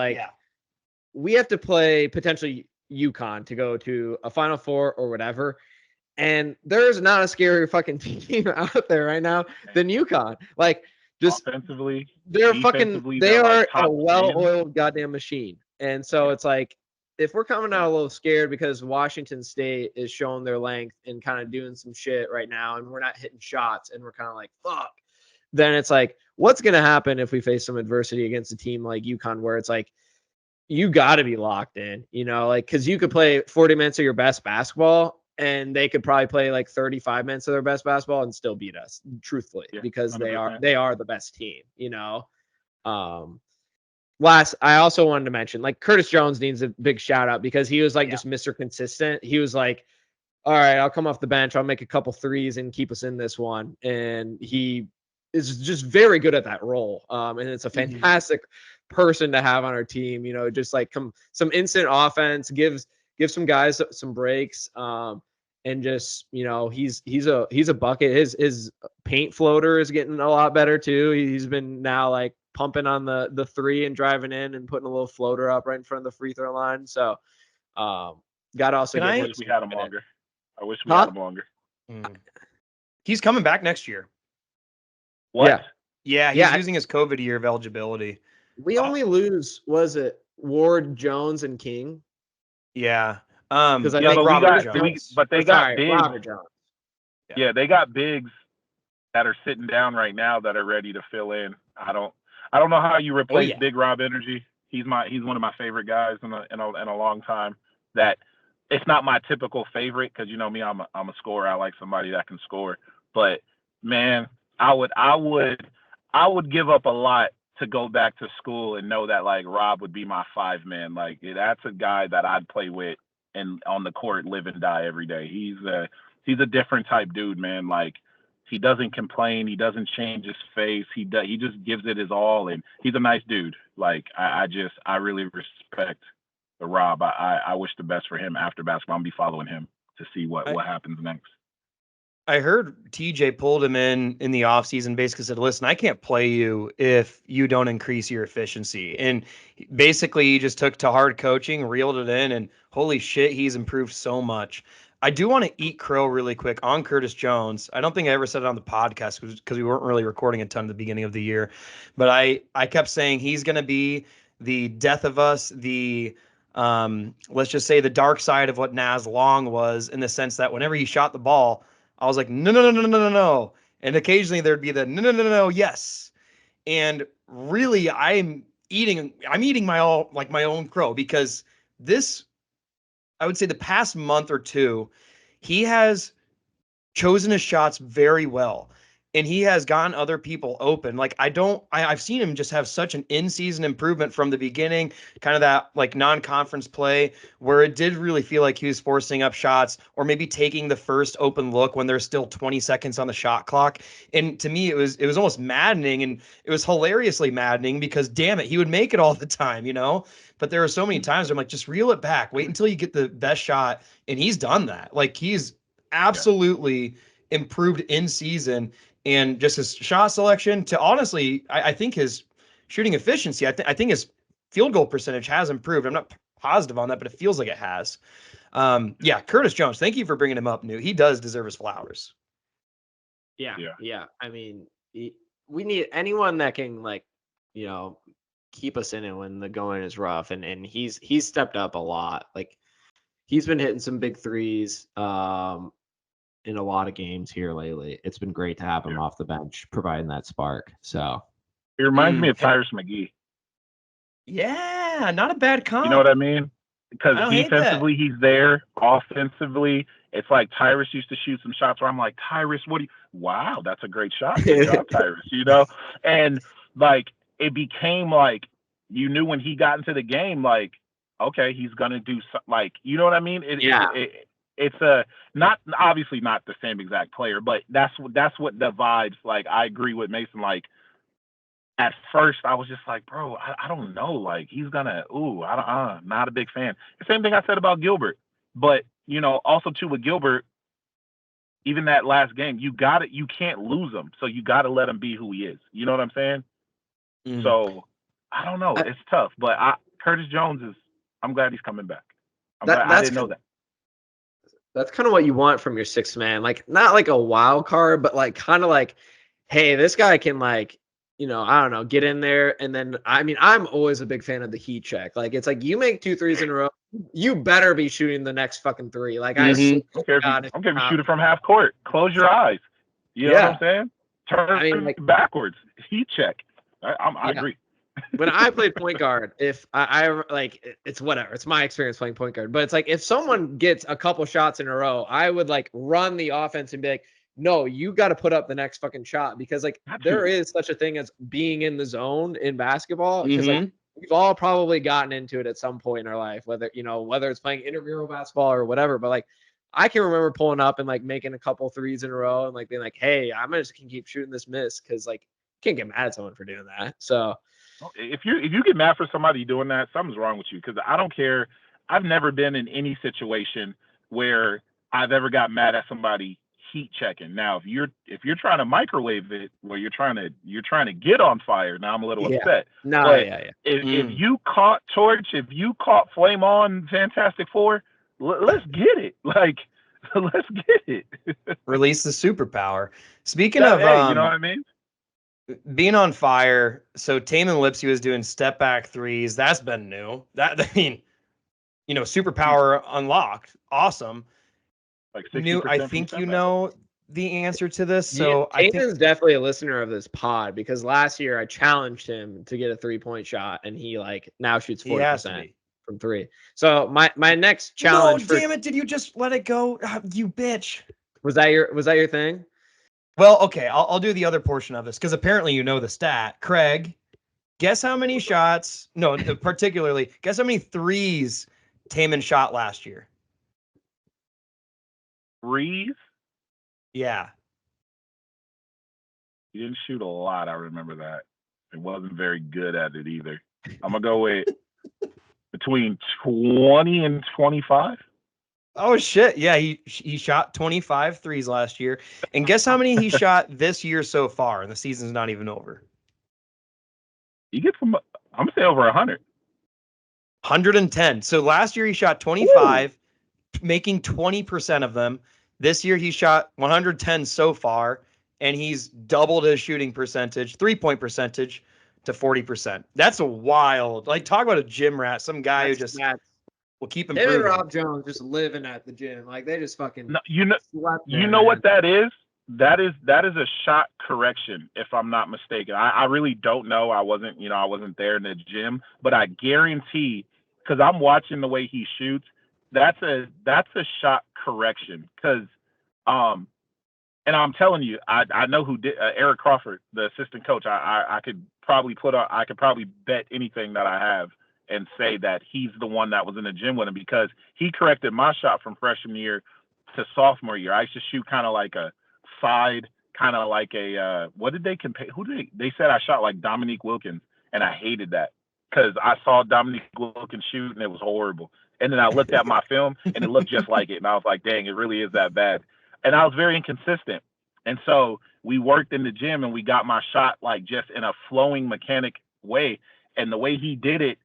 Speaker 2: we have to play potentially UConn to go to a Final Four or whatever. And there's not a scarier fucking team out there right now than UConn. Like, just
Speaker 3: offensively,
Speaker 2: they are a well-oiled goddamn machine. And so it's like, if we're coming out a little scared because Washington State is showing their length and kind of doing some shit right now, and we're not hitting shots, and we're kind of like, fuck, then it's like, what's going to happen if we face some adversity against a team like UConn, where it's like, you got to be locked in, like, because you could play 40 minutes of your best basketball, and they could probably play like 35 minutes of their best basketball and still beat us, truthfully, because
Speaker 3: 100%.
Speaker 2: they are the best team, Last, I also wanted to mention, like, Curtis Jones needs a big shout out because he was like just Mr. Consistent. He was like, all right, I'll come off the bench, I'll make a couple threes and keep us in this one. And he is just very good at that role. And it's a fantastic person to have on our team, just like some instant offense, give some guys some breaks. And just, he's a bucket. His paint floater is getting a lot better too. He's been now like pumping on the three and driving in and putting a little floater up right in front of the free throw line. So, got also.
Speaker 3: I wish we had him longer. I wish we had him longer.
Speaker 1: He's coming back next year.
Speaker 3: What?
Speaker 1: Yeah, he's using his COVID year of eligibility.
Speaker 2: We only lose, was it Ward, Jones, and King?
Speaker 1: Yeah.
Speaker 2: Because I think
Speaker 3: Robert
Speaker 2: Jones.
Speaker 3: But they got bigs.
Speaker 2: Robert Jones.
Speaker 3: Yeah, they got bigs that are sitting down right now that are ready to fill in. I don't know how you replace Big Rob Energy. He's one of my favorite guys in a long time. That it's not my typical favorite because me, I'm a scorer. I like somebody that can score. But man, I would give up a lot to go back to school and know that like Rob would be my 5-man. Like that's a guy that I'd play with and on the court, live and die every day. He's a different type dude, man. Like he doesn't complain. He doesn't change his face. He just gives it his all, and he's a nice dude. Like I really respect the Rob. I wish the best for him after basketball. I'm gonna be following him to see what happens next.
Speaker 1: I heard TJ pulled him in the offseason, basically said, listen, I can't play you if you don't increase your efficiency. And basically he just took to hard coaching, reeled it in, and holy shit, he's improved so much. I do want to eat crow really quick on Curtis Jones. I don't think I ever said it on the podcast because we weren't really recording a ton at the beginning of the year. But I kept saying he's going to be the death of us, the let's just say the dark side of what Naz Long was, in the sense that whenever he shot the ball, I was like, no. And occasionally there'd be the no, yes. And really I'm eating my own crow, because I would say the past month or two, he has chosen his shots very well. And he has gotten other people open. Like I've seen him just have such an in-season improvement from the beginning, kind of that like non-conference play where it did really feel like he was forcing up shots or maybe taking the first open look when there's still 20 seconds on the shot clock. And to me, it was almost maddening, and it was hilariously maddening because damn it, he would make it all the time, But there were so many times where I'm like, just reel it back, wait until you get the best shot. And he's done that. Like he's absolutely improved in season. And just his shot selection to honestly, I think his shooting efficiency, I think his field goal percentage has improved. I'm not positive on that, but it feels like it has. Curtis Jones, thank you for bringing him up, New. He does deserve his flowers.
Speaker 2: Yeah. I mean, we need anyone that can keep us in it when the going is rough. And he's stepped up a lot. Like he's been hitting some big threes. In a lot of games here lately. It's been great to have him off the bench, providing that spark. So
Speaker 3: it reminds me of Tyrese McGee.
Speaker 1: Yeah, not a bad comp.
Speaker 3: You know what I mean? Because defensively he's there. Offensively, it's like Tyrese used to shoot some shots where I'm like, Tyrese, wow, that's a great shot. Good job, Tyrese, And like it became like you knew when he got into the game, like, okay, he's gonna do like, you know what I mean? It's not obviously not the same exact player, but that's what the vibes. Like I agree with Mason. Like at first I was just like, bro, I don't know. Like he's gonna, not a big fan. The same thing I said about Gilbert, but also too with Gilbert, even that last game, you can't lose him. So you got to let him be who he is. You know what I'm saying? So I don't know. It's tough, but Curtis Jones I'm glad he's coming back. I didn't know that.
Speaker 2: That's kind of what you want from your sixth man. Like, not like a wild card, but like kind of like, hey, this guy can like, I don't know, get in there. And then, I mean, I'm always a big fan of the heat check. Like, it's like you make 2 threes in a row, you better be shooting the next fucking three. Like
Speaker 3: I
Speaker 2: don't
Speaker 3: care if you shoot it from half court. Close your eyes. You know what I'm saying? Turn backwards. Heat check. I agree.
Speaker 2: When I played point guard, if I like, it's whatever. It's my experience playing point guard. But it's like if someone gets a couple shots in a row, I would like run the offense and be like, no, you got to put up the next fucking shot, because like there is such a thing as being in the zone in basketball. Because like we've all probably gotten into it at some point in our life, whether it's playing intramural basketball or whatever. But like I can remember pulling up and like making a couple threes in a row and like being like, hey, I'm just gonna keep shooting this miss, because like can't get mad at someone for doing that. So
Speaker 3: if you get mad for somebody doing that, something's wrong with you. Because I don't care. I've never been in any situation where I've ever got mad at somebody heat checking. Now, if you're trying to microwave it, where you're trying to get on fire, now I'm a little upset.
Speaker 2: No,
Speaker 3: but if you caught Torch, if you caught Flame On Fantastic Four, let's get it. Like, let's get it.
Speaker 1: Release the superpower. Speaking of,
Speaker 3: you know what I mean?
Speaker 1: Being on fire. So Tamin Lipsey was doing step back threes. That's been new. Superpower unlocked. Awesome.
Speaker 3: Like
Speaker 1: new. I think you know the answer to this. So I think
Speaker 2: definitely a listener of this pod, because last year I challenged him to get a 3-point shot, and he like now shoots 40% from three. So my next challenge.
Speaker 1: No, damn it! Did you just let it go? You bitch.
Speaker 2: Was that your thing?
Speaker 1: Well, okay, I'll do the other portion of this, because apparently you know the stat. Craig, guess how many shots? No, particularly, guess how many threes Tamin shot last year?
Speaker 3: Threes?
Speaker 1: Yeah.
Speaker 3: He didn't shoot a lot. I remember that. It wasn't very good at it either. I'm gonna go with between 20 and 25.
Speaker 1: Oh shit! Yeah, he shot 25 threes last year, and guess how many he shot this year so far, and the season's not even over.
Speaker 3: He gets some. I'm gonna say over 100.
Speaker 1: 110. So last year he shot 25, making 20% of them. This year he shot 110 so far, and he's doubled his shooting percentage, 3-point percentage, to 40%. That's a wild. Like, talk about a gym rat. Some guy who just. We'll keep improving.
Speaker 2: Him and Rob Jones just living at the gym, like they just fucking.
Speaker 3: No, you know what that is? That is a shot correction, if I'm not mistaken. I really don't know. I wasn't there in the gym, but I guarantee, because I'm watching the way he shoots, that's a shot correction. Because, and I'm telling you, I know who did. Eric Crawford, the assistant coach. I could probably bet anything that I have and say that he's the one that was in the gym with him, because he corrected my shot from freshman year to sophomore year. I used to shoot kind of like a side, kind of like a what did they compare? They said I shot like Dominique Wilkins, and I hated that, because I saw Dominique Wilkins shoot and it was horrible. And then I looked at my film and it looked just like it, and I was like, dang, it really is that bad. And I was very inconsistent. And so we worked in the gym and we got my shot like just in a flowing mechanic way. And the way he did it,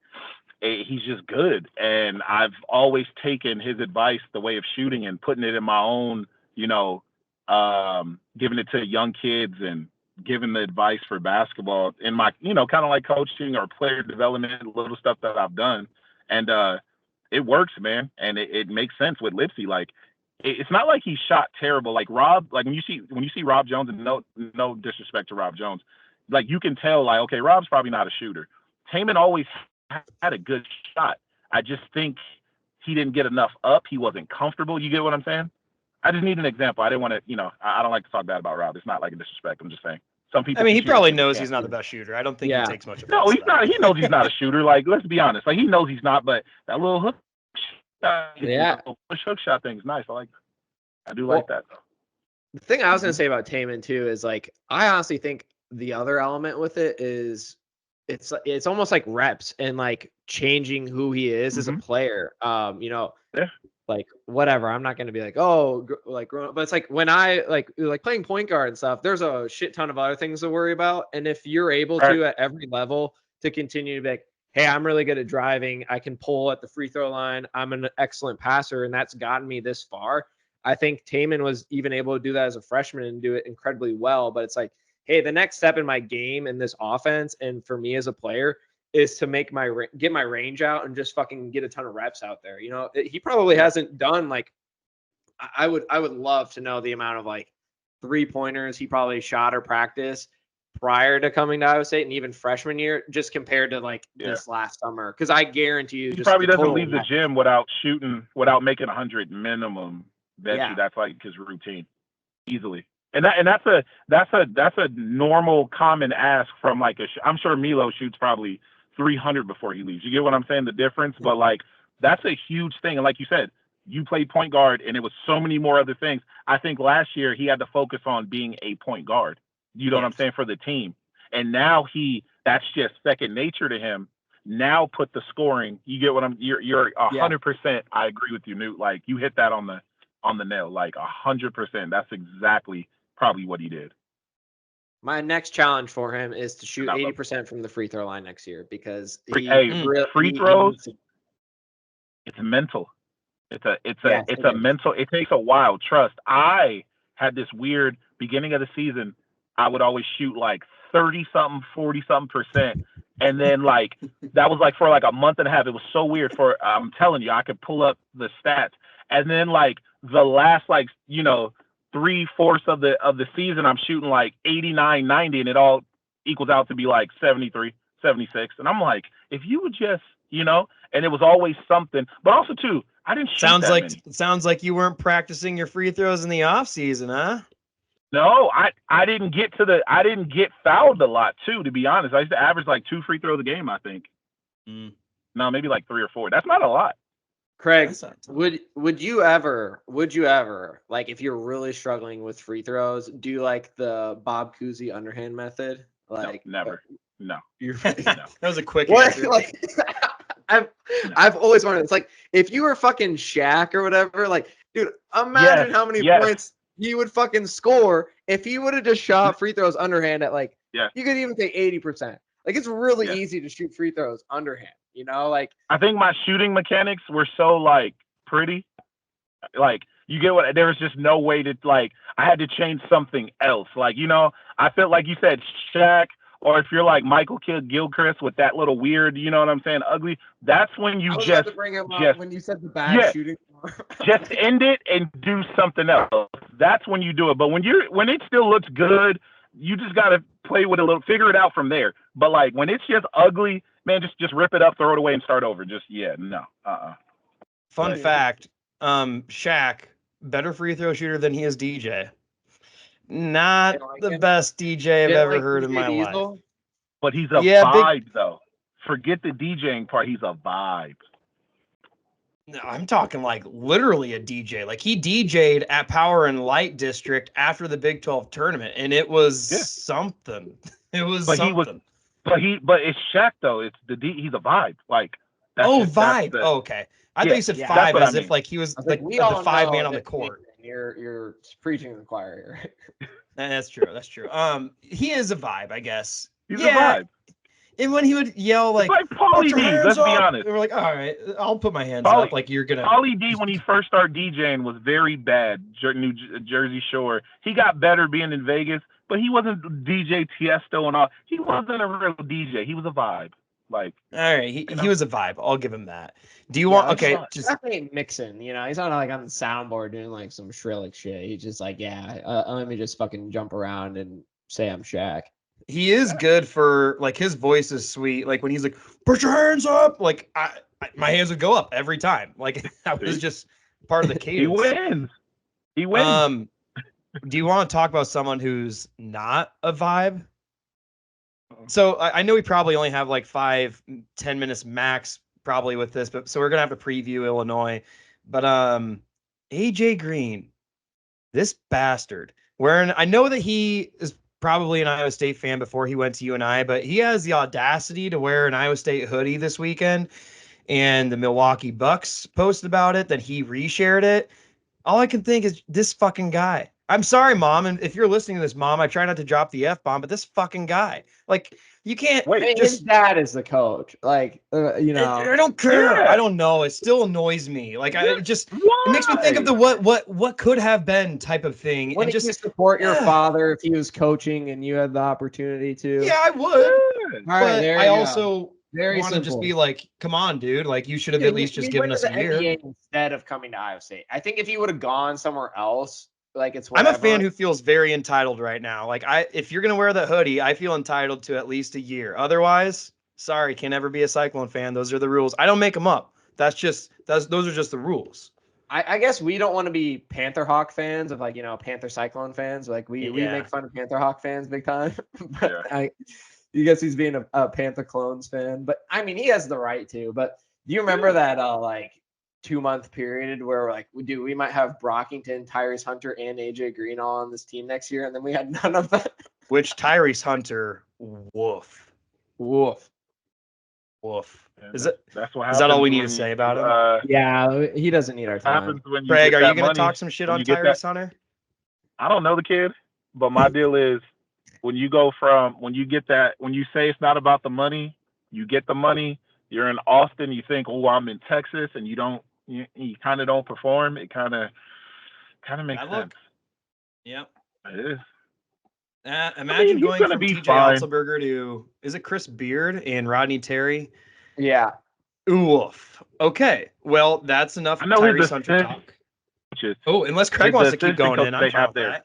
Speaker 3: he's just good. And I've always taken his advice, the way of shooting, and putting it in my own, giving it to young kids and giving the advice for basketball in my, kind of like coaching or player development, little stuff that I've done. And it works, man. And it makes sense with Lipsey. Like, it's not like he shot terrible. Like Rob, like when you see Rob Jones, and no disrespect to Rob Jones, like you can tell, like, okay, Rob's probably not a shooter. Tamin always had a good shot. I just think he didn't get enough up. He wasn't comfortable. You get what I'm saying? I just need an example. I didn't want to, I don't like to talk bad about Rob. It's not like a disrespect. I'm just saying. Some people.
Speaker 1: I mean, he probably knows he's not the best shooter. I don't think he takes much of it.
Speaker 3: No, he's not. He knows he's not a shooter. Like, let's be honest. Like, he knows he's not. But that little hook shot, push hook shot thing is nice. I like that. I do like that.
Speaker 2: The thing I was gonna say about Tamin too is, like, I honestly think the other element with it is it's almost like reps and like changing who he is as a player. Like whatever. I'm not gonna be like, oh, like growing up, but it's like when I like playing point guard and stuff, there's a shit ton of other things to worry about. And if you're able to at every level to continue to be like, hey, I'm really good at driving, I can pull at the free throw line, I'm an excellent passer, and that's gotten me this far. I think Tamin was even able to do that as a freshman and do it incredibly well. But it's like, hey, the next step in my game in this offense and for me as a player is to get my range out and just fucking get a ton of reps out there. He probably hasn't done like, I would love to know the amount of like 3-pointers he probably shot or practiced prior to coming to Iowa State and even freshman year, just compared to like this last summer. Because I guarantee you,
Speaker 3: he probably doesn't leave the gym without making 100 minimum. That's like his routine easily. And that's a normal common ask from like I'm sure Milo shoots probably 300 before he leaves. You get what I'm saying? The difference, but like that's a huge thing. And like you said, you played point guard, and it was so many more other things. I think last year he had to focus on being a point guard. You know what I'm saying, for the team. And now that's just second nature to him. Now put the scoring. You get what you're 100%. I agree with you, Newt. Like you hit that on the nail. Like 100%. That's exactly probably what he did.
Speaker 2: My next challenge for him is to shoot 80% from the free throw line next year, because
Speaker 3: free throws. It's mental. It's a mental. It takes a while. Trust. I had this weird beginning of the season. I would always shoot like 30-something, 40-something%. And then like, that was like for like a month and a half. It was so weird I'm telling you, I could pull up the stats. And then like the last, like, 3/4 of the season, I'm shooting like 89, 90, and it all equals out to be like 73, 76. And I'm like, if you would just, and it was always something, but also too, I didn't shoot
Speaker 1: sounds like you weren't practicing your free throws in the off season, huh?
Speaker 3: No, I didn't get fouled a lot too, to be honest. I used to average like 2 free throws a game, I think. No, maybe like 3 or 4. That's not a lot.
Speaker 2: Craig, would you ever, like, if you're really struggling with free throws, do like the Bob Cousy underhand method? Like,
Speaker 3: no, never. No.
Speaker 1: That was a quick answer.
Speaker 2: Like, I've always wondered. It's like, if you were fucking Shaq or whatever, like, dude, imagine how many points he would fucking score if he would have just shot free throws underhand at like, you could even say 80%. Like, it's really easy to shoot free throws underhand, like. I
Speaker 3: think my shooting mechanics were so like pretty, like, you get what, there was just no way to, like, I had to change something else. Like, I felt like you said Shaq, or if you're like Michael Gilchrist with that little weird, you know what I'm saying, ugly, that's when you just
Speaker 2: bring him up when you said the bad shooting.
Speaker 3: Just end it and do something else. That's when you do it. But when it still looks good, you just got to play with a little, figure it out from there. But like when it's just ugly, man, just rip it up, throw it away, and start over. Just no.
Speaker 1: Fun fact: Shaq, better free throw shooter than he is DJ. Not the best DJ I've ever heard in my life.
Speaker 3: But he's a vibe, though. Forget the DJing part. He's a vibe.
Speaker 1: No, I'm talking like literally a DJ. Like he DJ'd at Power and Light District after the Big 12 tournament, and it was something. It was something.
Speaker 3: But it's Shaq though. It's he's a vibe. Like
Speaker 1: vibe. Okay. I thought you said five as if like he was like the 5 man on the court.
Speaker 2: You're preaching to the choir here.
Speaker 1: That's true. That's true. He is a vibe, I guess.
Speaker 3: He's a vibe.
Speaker 1: And when he would yell like
Speaker 3: Pauly D, let's be honest.
Speaker 1: We were like, all right, I'll put my hands up. Like you're gonna.
Speaker 3: Pauly D, when he first started DJing, was very bad. New Jersey Shore. He got better being in Vegas, but he wasn't DJ Tiesto and all. He wasn't a real DJ. He was a vibe. Like,
Speaker 1: all right, he was a vibe. I'll give him that. Do you want? Okay,
Speaker 2: just definitely mixing. He's not like on the soundboard doing like some shrillic shit. He's just like, let me just fucking jump around and say I'm Shaq.
Speaker 1: He is good for like his voice is sweet. Like when he's like, "Put your hands up!" Like my hands would go up every time. Like that was just part of the cadence.
Speaker 3: He wins.
Speaker 1: Do you want to talk about someone who's not a vibe? So I know we probably only have like 5-10 minutes max probably with this, but so we're gonna have to preview Illinois. But AJ Green, this bastard. I know that he is probably an Iowa State fan before he went to UNI, but he has the audacity to wear an Iowa State hoodie this weekend, and the Milwaukee Bucks posted about it, then he reshared it. All I can think is this fucking guy. I'm sorry, Mom, and if you're listening to this, Mom, I try not to drop the F-bomb, but this fucking guy, like, you can't
Speaker 2: his dad is the coach. Like,
Speaker 1: I don't care. I don't know. It still annoys me. Like, it makes me think of the what could have been type of thing.
Speaker 2: Wouldn't you support your father if he was coaching and you had the opportunity to?
Speaker 1: Yeah, I would.
Speaker 2: All right, there
Speaker 1: I also
Speaker 2: Very
Speaker 1: want to just
Speaker 2: simple.
Speaker 1: be like, come on, dude. Like, you should have at least just given us a year.
Speaker 2: NBA instead of coming to Iowa State. I think if he would have gone somewhere else, like it's
Speaker 1: I'm
Speaker 2: whatever.
Speaker 1: a fan who feels very entitled right now. Like, if you're gonna wear the hoodie, I feel entitled to at least a year. Otherwise, sorry, can never be a Cyclone fan. Those are the rules. I don't make them up. Those are just the rules.
Speaker 2: I guess we don't want to be Panther Hawk fans of like, Panther Cyclone fans. Like we make fun of Panther Hawk fans big time. But I guess he's being a Panther Clones fan. But I mean, he has the right to. But do you remember that like 2-month period where like we might have Brockington, Tyrese Hunter, and AJ Green all on this team next year, and then we had none of that?
Speaker 1: Which Tyrese Hunter, woof.
Speaker 3: That's what
Speaker 1: is that all we need to say about him?
Speaker 2: Yeah, he doesn't need our time.
Speaker 3: Happens when you
Speaker 1: Craig,
Speaker 3: get
Speaker 1: are
Speaker 3: that
Speaker 1: you going
Speaker 3: money,
Speaker 1: to talk some shit
Speaker 3: when
Speaker 1: on
Speaker 3: you get
Speaker 1: Tyrese Hunter?
Speaker 3: I don't know the kid, but my deal is when you say it's not about the money, you get the money. You're in Austin, you think, oh, I'm in Texas, and you kind of don't perform. It kind of makes sense.
Speaker 1: Yep.
Speaker 3: It is.
Speaker 1: Imagine going from
Speaker 3: be
Speaker 1: TJ
Speaker 3: fine.
Speaker 1: Otzelberger to, is it Chris Beard and Rodney Terry?
Speaker 2: Yeah.
Speaker 1: Oof. Okay. Well, that's enough
Speaker 3: I know
Speaker 1: Tyrese Hunter talk. Oh, unless Craig wants to keep going in, I'm fine with that.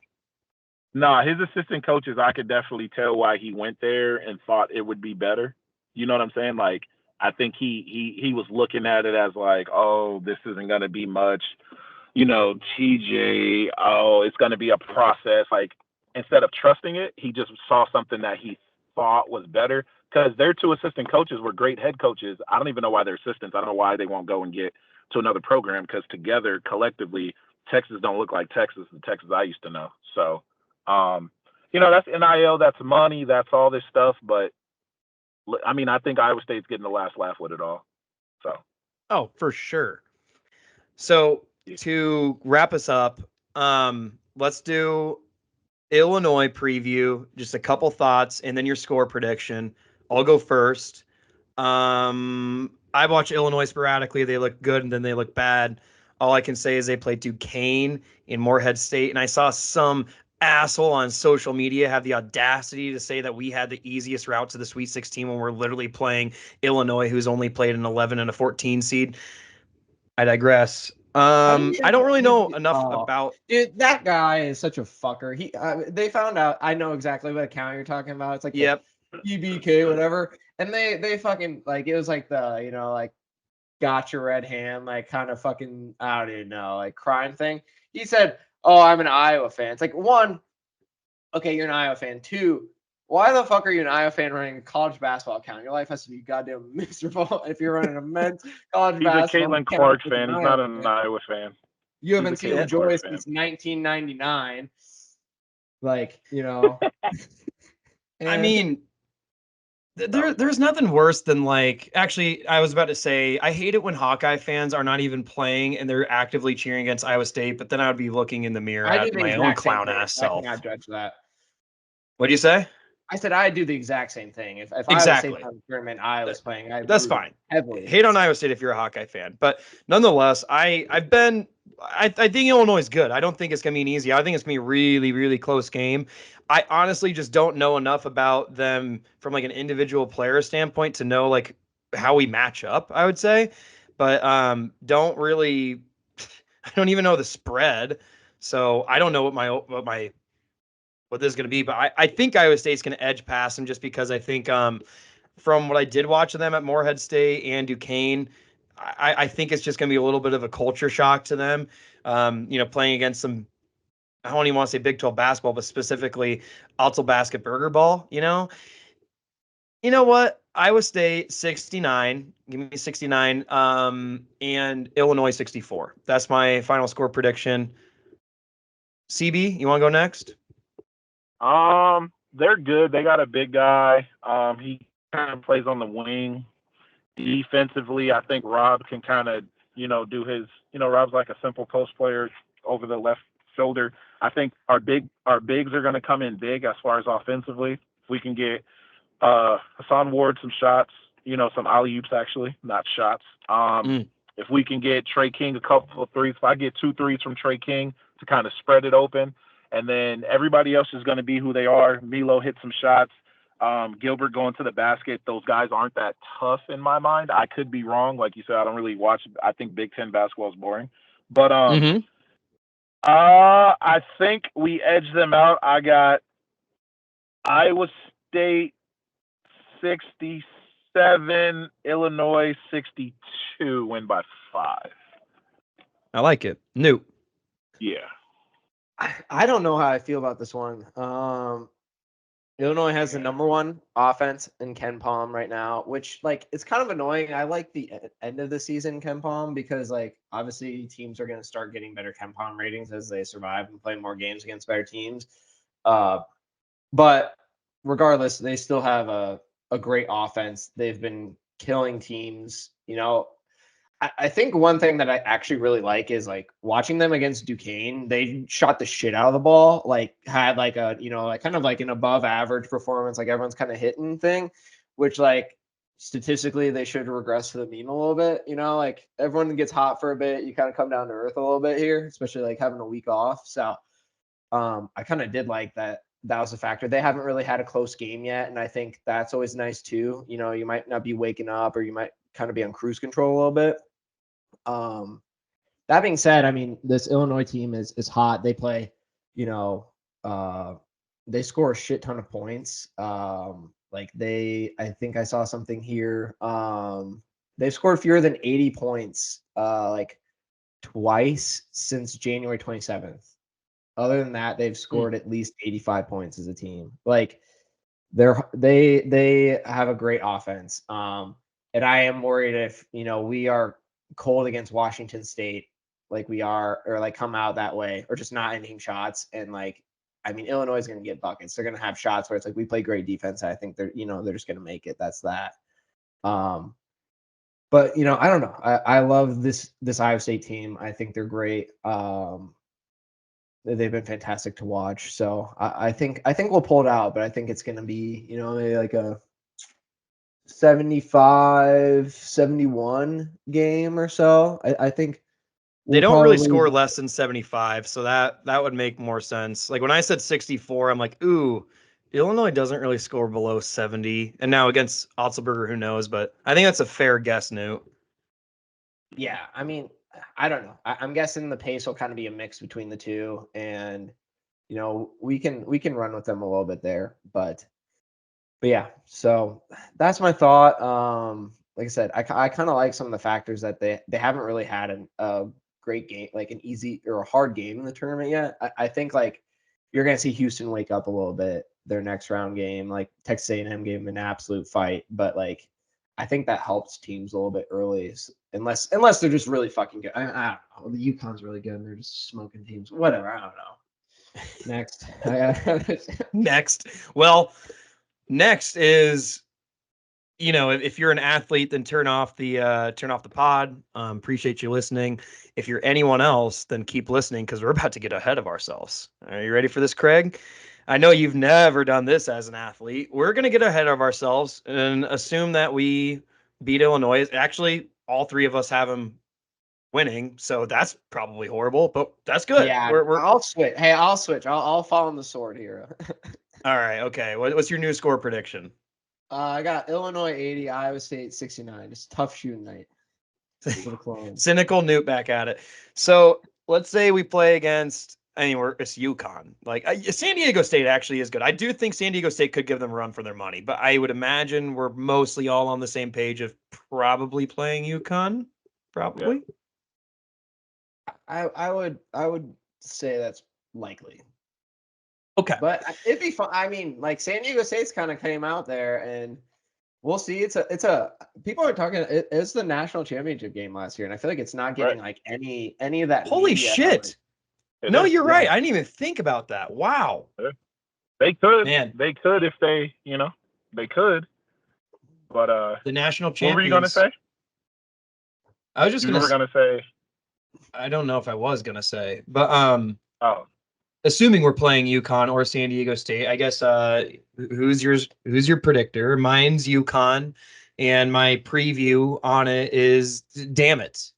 Speaker 3: Nah, his assistant coaches, I could definitely tell why he went there and thought it would be better. You know what I'm saying? Like, I think he was looking at it as like, oh, this isn't going to be much, TJ, oh, it's going to be a process. Like, instead of trusting it, he just saw something that he thought was better, because their two assistant coaches were great head coaches. I don't even know why they're assistants. I don't know why they won't go and get to another program, because together, collectively, Texas don't look like Texas, the Texas I used to know. So, that's NIL, that's money, that's all this stuff. But, I mean, I think Iowa State's getting the last laugh with it all. So.
Speaker 1: Oh, for sure. So, to wrap us up, let's do Illinois preview, just a couple thoughts, and then your score prediction. I'll go first. I watch Illinois sporadically. They look good, and then they look bad. All I can say is they played Duquesne in Morehead State, and I saw some asshole on social media have the audacity to say that we had the easiest route to the Sweet 16 when we're literally playing Illinois, who's only played an 11 and a 14 seed. I digress. I don't really know enough about.
Speaker 2: Dude, that guy is such a fucker. They found out. I know exactly what account you're talking about. It's like
Speaker 1: Yep.
Speaker 2: EBK, whatever. And they fucking like, it was like the like gotcha red hand, like kind of fucking, I don't even know, like crime thing. He said, "Oh, I'm an Iowa fan." It's like, one, okay, you're an Iowa fan. Two, why the fuck are you an Iowa fan running a college basketball account? Your life has to be goddamn miserable if you're running a men's college basketball account.
Speaker 3: He's a Caitlin Clark fan. He's not an Iowa fan.
Speaker 2: You haven't seen joy since 1999. Like,
Speaker 1: I mean, there's nothing worse than like, actually, I was about to say, I hate it when Hawkeye fans are not even playing and they're actively cheering against Iowa State, but then I would be looking in the mirror at my own clown ass self.
Speaker 2: I cannot judge that.
Speaker 1: What do you say?
Speaker 2: I said I do the exact same thing. If
Speaker 1: exactly.
Speaker 2: Iowa State had a tournament, I was playing.
Speaker 1: That's fine.
Speaker 2: Heavily.
Speaker 1: Hate on Iowa State if you're a Hawkeye fan, but nonetheless, I think Illinois is good. I don't think it's gonna be an easy. I think it's gonna be a really, really close game. I honestly just don't know enough about them from like an individual player standpoint to know like how we match up, I would say, but don't really. I don't even know the spread, so I don't know what this is going to be, but I think Iowa State's going to edge past them just because I think from what I did watch of them at Morehead State and Duquesne, I think it's just going to be a little bit of a culture shock to them, playing against some, I don't even want to say Big 12 basketball, but specifically Otzelberger ball, You know what? Iowa State 69, give me 69, and Illinois 64. That's my final score prediction. CB, you want to go next?
Speaker 3: They're good. They got a big guy. He kind of plays on the wing. Defensively, I think Rob can kind of, do his, Rob's like a simple post player over the left shoulder. I think our bigs are going to come in big as far as offensively. If we can get Hason Ward some shots, some alley-oops actually, not shots. If we can get Trey King a couple of threes, if I get 2 threes from Trey King to kind of spread it open, and then everybody else is going to be who they are. Milo hit some shots. Gilbert going to the basket. Those guys aren't that tough in my mind. I could be wrong. Like you said, I don't really watch. I think Big Ten basketball is boring. But I think we edged them out. I got Iowa State 67, Illinois 62, win by 5.
Speaker 1: I like it. Newt.
Speaker 3: Yeah.
Speaker 2: I don't know how I feel about this one. Illinois has the number one offense in Ken Palm right now, which like it's kind of annoying. I like the end of the season Ken Palm because like obviously teams are going to start getting better Ken Palm ratings as they survive and play more games against better teams. But regardless, they still have a great offense. They've been killing teams. You know, I think one thing that I actually really like is like watching them against Duquesne. They shot the shit out of the ball, like had like a, you know, like kind of like an above average performance, like everyone's kind of hitting thing, which like statistically they should regress to the mean a little bit. You know, like everyone gets hot for a bit. You kind of come down to earth a little bit here, especially like having a week off. So I kind of did like that. That was a factor. They haven't really had a close game yet. And I think that's always nice too. You know, you might not be waking up or you might kind of be on cruise control a little bit. That being said, I mean, this Illinois team is hot. They play, you know, they score a shit ton of points. Like I think I saw something here. They've scored fewer than 80 points, like twice since January 27th. Other than that, they've scored at least 85 points as a team. Like they have a great offense. And I am worried if, you know, we are cold against Washington State like we are, or like come out that way, or just not ending shots. And like, I mean, Illinois is going to get buckets. They're going to have shots where it's like we play great defense. I think they're, you know, they're just going to make it. That's that. But you know, I don't know. I love this Iowa State team. I think they're great. They've been fantastic to watch. So I think we'll pull it out, but I think it's going to be, you know, maybe like a 75-71 game or so. I think
Speaker 1: they don't really score less than 75, so that would make more sense. Like when I said 64, I'm like, ooh, Illinois doesn't really score below 70. And now against Otzelberger, who knows? But I think that's a fair guess, Newt.
Speaker 2: Yeah, I mean, I don't know. I'm guessing the pace will kind of be a mix between the two, and you know, we can run with them a little bit there, but yeah. So that's my thought. Like I said, I kind of like some of the factors that they haven't really had a great game, like an easy or a hard game in the tournament yet. I think like you're gonna see Houston wake up a little bit their next round game. Like Texas A&M gave them an absolute fight, but like I think that helps teams a little bit early, unless they're just really fucking good. I don't know. The UConn's really good and they're just smoking teams. Whatever. I don't know. Next.
Speaker 1: Next. Well, next is, you know, if you're an athlete, then turn off the pod. Appreciate you listening. If you're anyone else, then keep listening because we're about to get ahead of ourselves. Are you ready for this, Craig? I know you've never done this as an athlete. We're going to get ahead of ourselves and assume that we beat Illinois. Actually, all three of us have them winning, so that's probably horrible, but that's good.
Speaker 2: Yeah, I'll switch. Hey, I'll switch. I'll fall on the sword here.
Speaker 1: All right, okay. What's your new score prediction?
Speaker 2: I got Illinois 80, Iowa State 69. It's a tough shooting night.
Speaker 1: Cynical Newt back at it. So let's say we play against anywhere. It's UConn. Like San Diego State actually is good. I do think San Diego State could give them a run for their money, but I would imagine we're mostly all on the same page of probably playing UConn. Probably.
Speaker 2: Yeah. I would say that's likely.
Speaker 1: Okay.
Speaker 2: But it'd be fun. I mean, like San Diego State's kind of came out there and we'll see. It's a people are talking. It's the national championship game last year, and I feel like it's not getting like any of that.
Speaker 1: Holy shit! No, you're right. I didn't even think about that. Wow.
Speaker 3: They could. Man. They could if they, you know, they could. But
Speaker 1: the national champions.
Speaker 3: What were you gonna say?
Speaker 1: I was just
Speaker 3: gonna say.
Speaker 1: I don't know if I was gonna say, but assuming we're playing UConn or San Diego State, I guess who's your predictor? Mine's UConn, and my preview on it is damn it.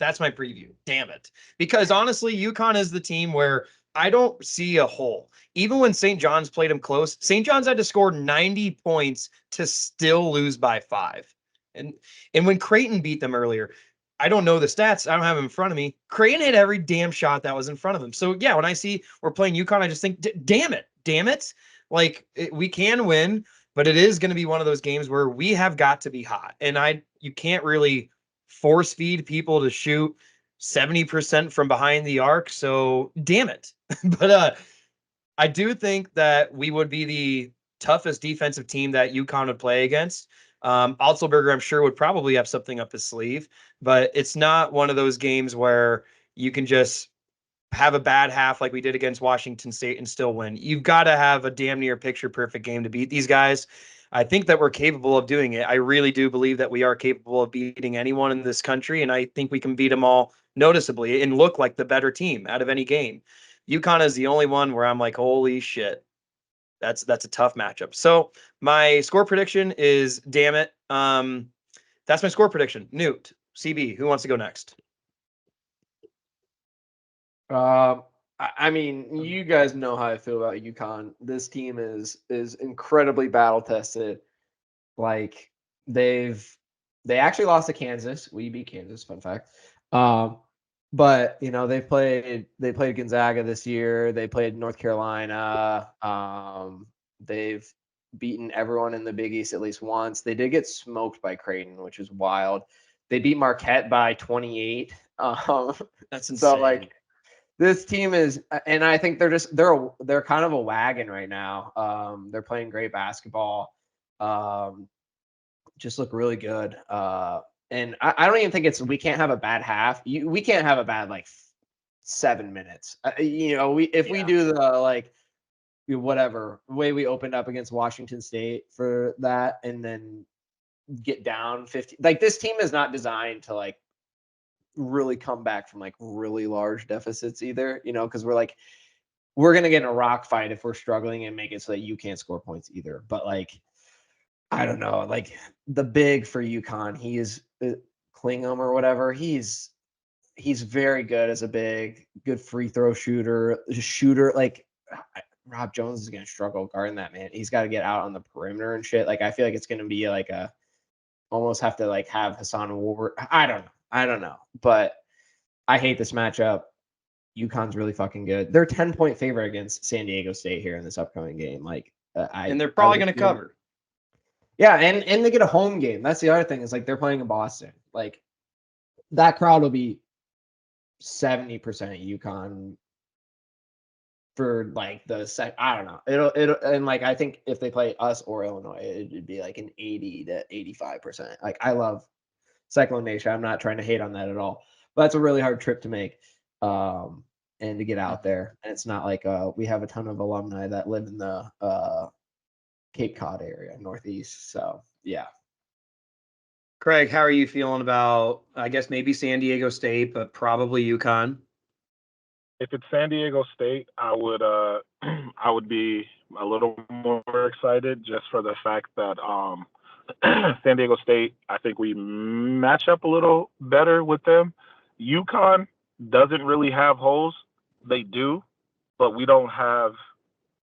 Speaker 1: That's my preview. Damn it. Because honestly, UConn is the team where I don't see a hole. Even when St. John's played them close, St. John's had to score 90 points to still lose by 5. And when Creighton beat them earlier, I don't know the stats. I don't have them in front of me. Creighton hit every damn shot that was in front of them. So yeah, when I see we're playing UConn, I just think, damn it. Like we can win, but it is going to be one of those games where we have got to be hot. And you can't really force feed people to shoot 70% from behind the arc. So damn it. But I do think that we would be the toughest defensive team that UConn would play against. Otzelberger, I'm sure, would probably have something up his sleeve, but it's not one of those games where you can just have a bad half like we did against Washington State and still win. You've got to have a damn near picture perfect game to beat these guys. I think that we're capable of doing it. I really do believe that we are capable of beating anyone in this country, and I think we can beat them all noticeably and look like the better team out of any game. UConn is the only one where I'm like, holy shit. That's a tough matchup. So my score prediction is, damn it. That's my score prediction. Newt, CB, who wants to go next?
Speaker 2: I mean, you guys know how I feel about UConn. This team is incredibly battle tested. Like they actually lost to Kansas. We beat Kansas, fun fact. But they played Gonzaga this year. They played North Carolina. They've beaten everyone in the Big East at least once. They did get smoked by Creighton, which is wild. They beat Marquette by 28.
Speaker 1: That's insane.
Speaker 2: So like this team is, and I think they're kind of a wagon right now. They're playing great basketball. Just look really good. And I don't even think we can't have a bad half. We can't have a bad 7 minutes. We do the whatever way we opened up against Washington State for that, and then get down 50. This team is not designed to really come back from really large deficits either. Because we're gonna get in a rock fight if we're struggling and make it so that you can't score points either. But I don't know, the big for UConn, he is Klingum or whatever. He's very good as a big, good free throw shooter. Rob Jones is going to struggle guarding that, man. He's got to get out on the perimeter and shit. I feel like it's going to be almost have to have Hason Ward. I don't know. But I hate this matchup. UConn's really fucking good. They're 10-point favorite against San Diego State here in this upcoming game.
Speaker 1: And they're probably going to cover.
Speaker 2: Yeah, and they get a home game. That's the other thing is they're playing in Boston. That crowd will be 70% UConn for I don't know. It'll and I think if they play us or Illinois, it'd be an 80 to 85%. I love Cyclone Nation. I'm not trying to hate on that at all. But that's a really hard trip to make. And to get out there. And it's not we have a ton of alumni that live in the Cape Cod area, Northeast. So yeah.
Speaker 1: Craig, how are you feeling about, I guess maybe San Diego State, but probably UConn?
Speaker 3: If it's San Diego State, I would be a little more excited just for the fact that San Diego State, I think we match up a little better with them. UConn doesn't really have holes. They do, but we don't have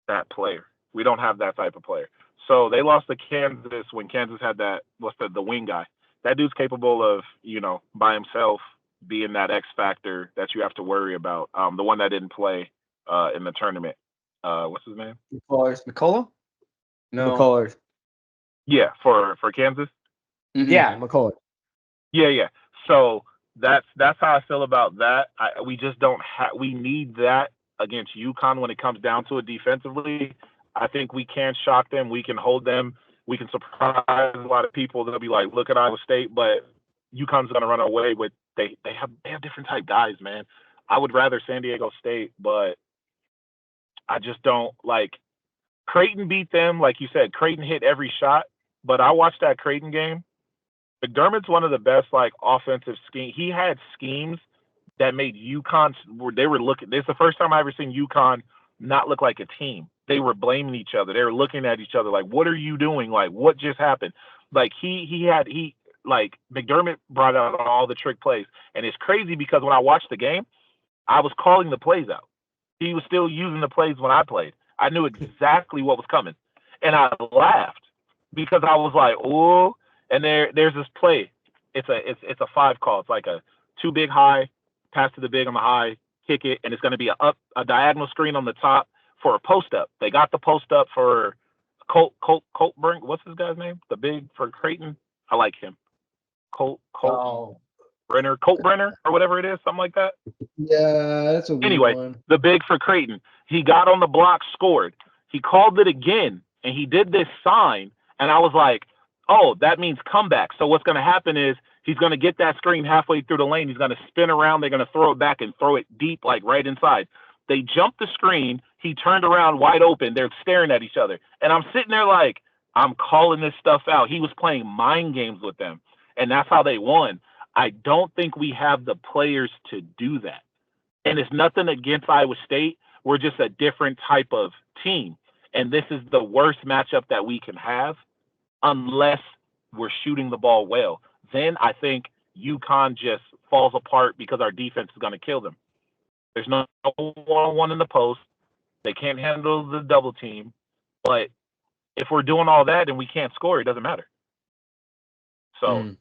Speaker 3: that player. We don't have that type of player. So they lost to Kansas when Kansas had the wing guy. That dude's capable of, by himself being that X factor that you have to worry about. The one that didn't play in the tournament. What's his name?
Speaker 1: McCullough? No.
Speaker 2: McCullers.
Speaker 3: Yeah, for Kansas.
Speaker 2: Mm-hmm. Yeah, McCullough.
Speaker 3: Yeah. So that's how I feel about that. We just don't have. We need that against UConn when it comes down to it defensively. I think we can shock them. We can hold them. We can surprise a lot of people. They'll be like, look at Iowa State, but UConn's going to run away with. They have different type guys, man. I would rather San Diego State, but I just don't Creighton beat them. Like you said, Creighton hit every shot, but I watched that Creighton game. McDermott's one of the best offensive scheme. He had schemes that made UConn where they were looking. This is the first time I ever seen UConn not look like a team. They were blaming each other. They were looking at each other what are you doing? What just happened? He like McDermott brought out all the trick plays, and it's crazy because when I watched the game, I was calling the plays out. He was still using the plays when I played. I knew exactly what was coming, and I laughed because I was like, "Oh!" And there's this play. It's a 5 call. It's like a 2 big high, pass to the big on the high, kick it, and it's going to be a diagonal screen on the top for a post up. They got the post up for Colt Brink. What's this guy's name? The big for Creighton. I like him. Colt Brenner, or whatever it is, something like that.
Speaker 4: Yeah, that's a weird one.
Speaker 3: The big for Creighton. He got on the block, scored. He called it again, and he did this sign, and I was like, oh, that means comeback. So what's going to happen is he's going to get that screen halfway through the lane. He's going to spin around. They're going to throw it back and throw it deep, like right inside. They jumped the screen. He turned around wide open. They're staring at each other. And I'm sitting there like, I'm calling this stuff out. He was playing mind games with them, and that's how they won. I don't think we have the players to do that. And it's nothing against Iowa State. We're just a different type of team. And this is the worst matchup that we can have unless we're shooting the ball well. Then I think UConn just falls apart because our defense is going to kill them. There's no one-on-one in the post. They can't handle the double team. But if we're doing all that and we can't score, it doesn't matter. So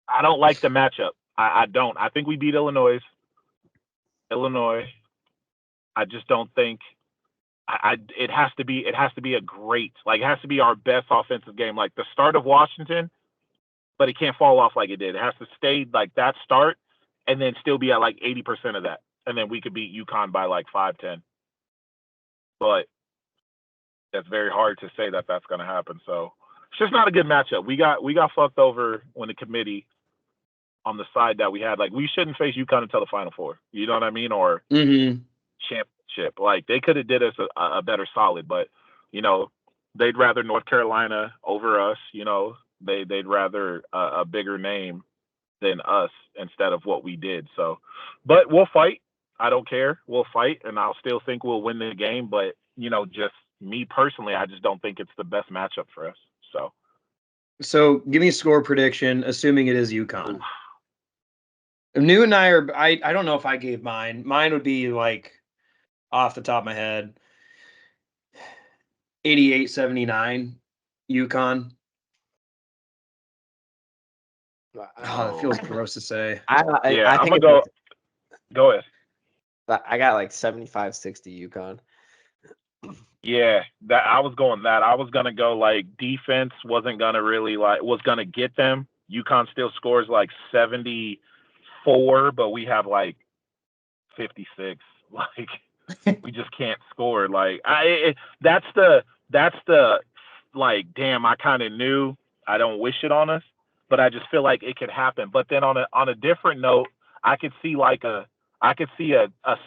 Speaker 3: I don't like the matchup. I don't. I think we beat Illinois. I just don't think it has to be a great, like, it has to be our best offensive game, like the start of Washington, but it can't fall off like it did. It has to stay like that start and then still be at like 80% of that. And then we could beat UConn by like 5-10. But that's very hard to say that that's going to happen. So it's just not a good matchup. We got fucked over when the committee on the side that we had, like, we shouldn't face UConn until the Final Four. You know what I mean? Or championship. Like, they could have did us a better solid, but, you know, they'd rather North Carolina over us. You know, they'd rather a bigger name than us instead of what we did. So, but we'll fight. I don't care. We'll fight, and I'll still think we'll win the game. But, you know, just me personally, I just don't think it's the best matchup for us.
Speaker 1: So give me a score prediction, assuming it is UConn. New and I don't know if I gave mine. Mine would be, like, off the top of my head, 88-79 UConn.
Speaker 2: Wow.
Speaker 1: Oh, it feels gross to say.
Speaker 2: I
Speaker 3: I'm
Speaker 2: think
Speaker 3: gonna go ahead.
Speaker 2: I got like 75-60 UConn.
Speaker 3: Yeah, that I was going that. I was gonna go like defense wasn't gonna really was gonna get them. UConn still scores like 74, but we have like 56. Like, we just can't score. Like, that's the like, damn, I kind of knew. I don't wish it on us, but I just feel like it could happen. But then on a different note, I could see a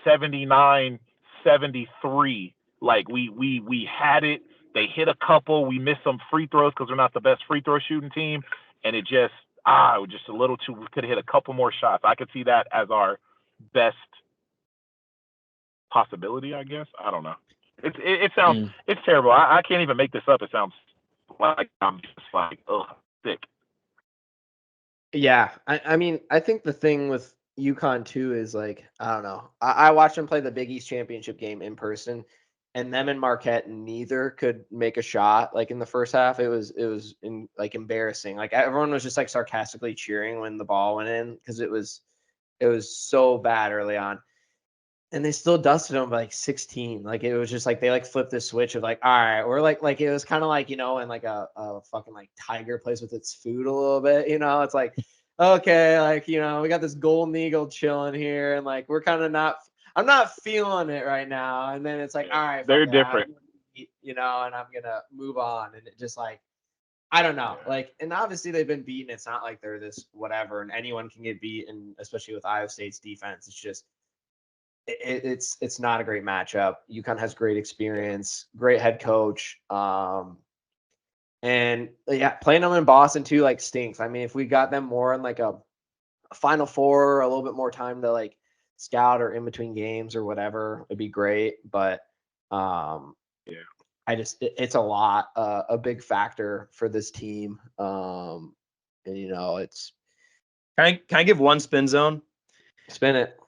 Speaker 3: 79-73. Like, we had it. They hit a couple. We missed some free throws because we're not the best free throw shooting team, and it was just a little too. We could have hit a couple more shots. I could see that as our best possibility, I guess. I don't know. It sounds it's terrible. I can't even make this up. It sounds like I'm just like, sick.
Speaker 2: Yeah, I mean, I think the thing with UConn too is, like, I don't know. I watched them play the Big East championship game in person, and them and Marquette neither could make a shot. Like, in the first half, it was embarrassing. Like, everyone was just like sarcastically cheering when the ball went in because it was so bad early on. And they still dusted them by like 16. Like, it was just like they like flipped the switch of like, all right, or like it was kind of like, you know, and like a fucking like tiger plays with its food a little bit, you know. It's like, okay, like, you know, we got this golden eagle chilling here, and like we're kind of I'm not feeling it right now. And then it's like, all right,
Speaker 3: they're different,
Speaker 2: you know, and I'm gonna move on. And it just, like, I don't know, like, and obviously they've been beaten. It's not like they're this whatever, and anyone can get beat, and especially with Iowa State's defense, it's just. It's not a great matchup. UConn has great experience, great head coach, and yeah, playing them in Boston too, like, stinks. I mean, if we got them more in like a Final Four, a little bit more time to like scout or in between games or whatever, it'd be great. But it's a lot, a big factor for this team. And, you know, it's
Speaker 1: Can I give one spin zone?
Speaker 2: spin it.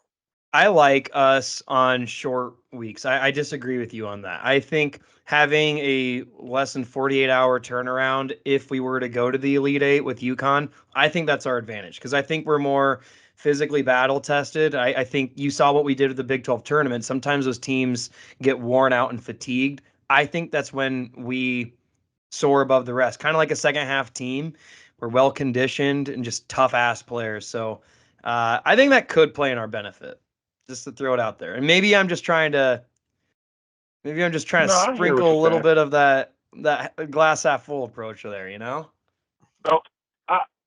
Speaker 1: I like us on short weeks. I disagree with you on that. I think having a less than 48-hour turnaround, if we were to go to the Elite Eight with UConn, I think that's our advantage because I think we're more physically battle tested. I think you saw what we did with the Big 12 tournament. Sometimes those teams get worn out and fatigued. I think that's when we soar above the rest, kind of like a second half team. We're well conditioned and just tough ass players. So I think that could play in our benefit. Just to throw it out there. And maybe I'm just trying to
Speaker 3: No, I hear what
Speaker 1: sprinkle
Speaker 3: you're
Speaker 1: a little
Speaker 3: saying.
Speaker 1: bit of that glass half full approach there, you know?
Speaker 3: No,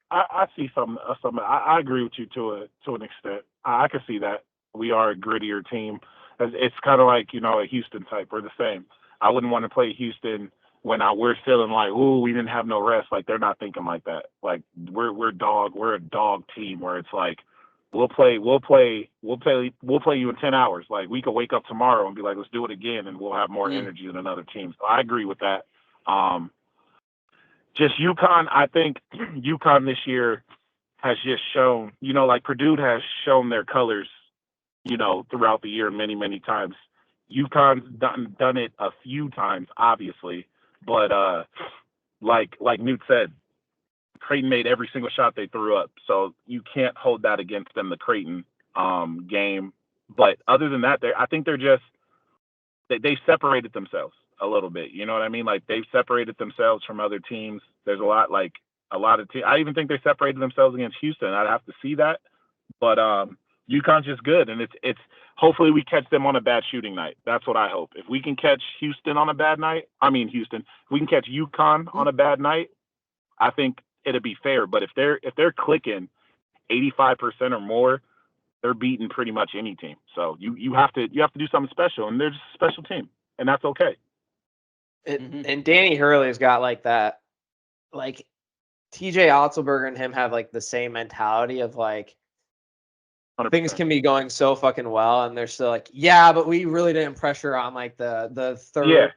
Speaker 3: I see some. I agree with you to an extent. I can see that we are a grittier team. It's kind of like a Houston type. We're the same. I wouldn't want to play Houston when we're feeling like, ooh, we didn't have no rest. Like they're not thinking like that. Like we're a dog team where it's like we'll play you in 10 hours. Like we could wake up tomorrow and be like, let's do it again, and we'll have more energy than another team. So I agree with that. Just UConn, I think UConn this year has just shown, like Purdue has shown their colors, throughout the year many, many times. UConn's done it a few times, obviously, but like Newt said, Creighton made every single shot they threw up, so you can't hold that against them. The Creighton game, but other than that, I think they're just they separated themselves a little bit. You know what I mean? Like they've separated themselves from other teams. There's a lot of teams. I even think they separated themselves against Houston. I'd have to see that, but UConn's just good, and it's hopefully we catch them on a bad shooting night. That's what I hope. If we can catch Houston on a bad night, if we can catch UConn on a bad night, I think it'll be fair. But if they're clicking 85% or more, they're beating pretty much any team. So you have to do something special, and they're just a special team, and that's okay.
Speaker 2: And Danny Hurley's got like that, like TJ Otzelberger and him have like the same mentality of like
Speaker 3: 100%.
Speaker 2: Things can be going so fucking well, and they're still like, yeah, but we really didn't pressure on like the third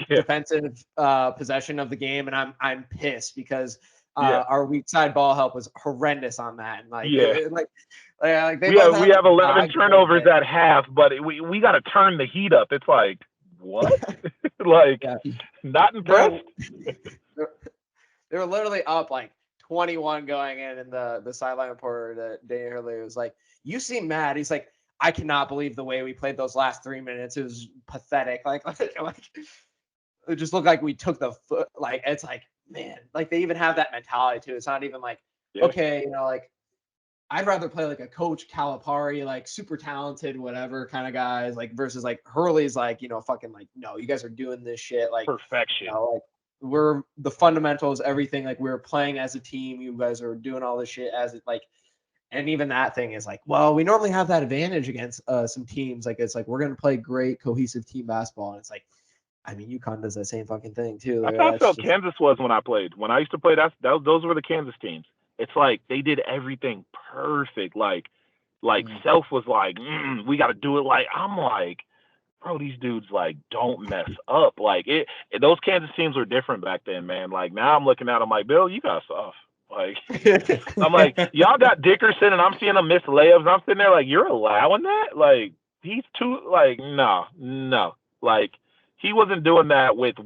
Speaker 2: defensive possession of the game, and I'm pissed because our weak side ball help was horrendous on that, and like
Speaker 3: we have 11 turnovers at half, but we got to turn the heat up. It's like what? Like not impressed.
Speaker 2: They were literally up like 21 going in, and the sideline reporter that Danny Hurley was like, "You seem mad." He's like, "I cannot believe the way we played those last 3 minutes. It was pathetic. Like it just looked like we took the foot. Like it's like, man, like they even have that mentality too. It's not even like, okay, like I'd rather play like a Coach Calipari, like super talented, whatever kind of guys, like versus like Hurley's like, fucking like, no, you guys are doing this shit like
Speaker 3: perfection.
Speaker 2: Like we're the fundamentals, everything. Like we're playing as a team. You guys are doing all this shit as it like, and even that thing is like, well, we normally have that advantage against some teams. Like it's like we're gonna play great cohesive team basketball, and it's like, I mean, UConn does that same fucking thing too. Like,
Speaker 3: that's how Kansas was when I played. When I used to play, those were the Kansas teams. It's like they did everything perfect. Like Self was like, we got to do it. Like I'm like, bro, these dudes like don't mess up. Like those Kansas teams were different back then, man. Like now I'm looking at them like, Bill, you got soft. Like I'm like, y'all got Dickerson, and I'm seeing him miss layups. I'm sitting there like, you're allowing that? Like he's too like no. Like he wasn't doing that with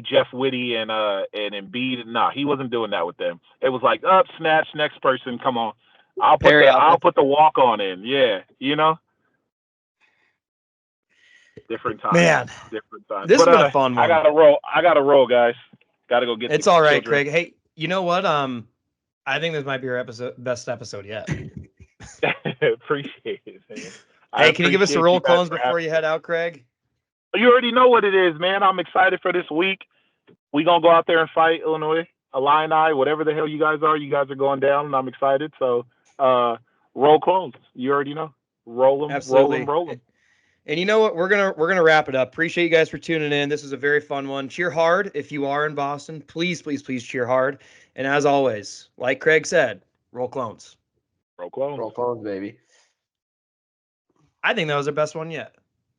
Speaker 3: Jeff Whitty and Embiid. No, he wasn't doing that with them. It was like up, snatch, next person, come on. I'll put the walk on in. Yeah, Different time.
Speaker 1: Man,
Speaker 3: different time.
Speaker 1: This has been a fun one.
Speaker 3: I gotta roll, guys. Gotta go get.
Speaker 1: It's all right, children. Craig. Hey, you know what? I think this might be our best episode yet.
Speaker 3: Appreciate it, man.
Speaker 1: Hey, can you give us a roll clones before you head out, Craig?
Speaker 3: You already know what it is, man. I'm excited for this week. We gonna go out there and fight Illinois, Illini, whatever the hell you guys are. You guys are going down, and I'm excited. So, roll clones. You already know. Roll them.
Speaker 1: Absolutely.
Speaker 3: Roll them.
Speaker 1: And you know what? We're gonna wrap it up. Appreciate you guys for tuning in. This was a very fun one. Cheer hard if you are in Boston. Please, please, please cheer hard. And as always, like Craig said, roll clones.
Speaker 3: Roll clones.
Speaker 2: Roll clones, baby.
Speaker 1: I think that was our best one yet.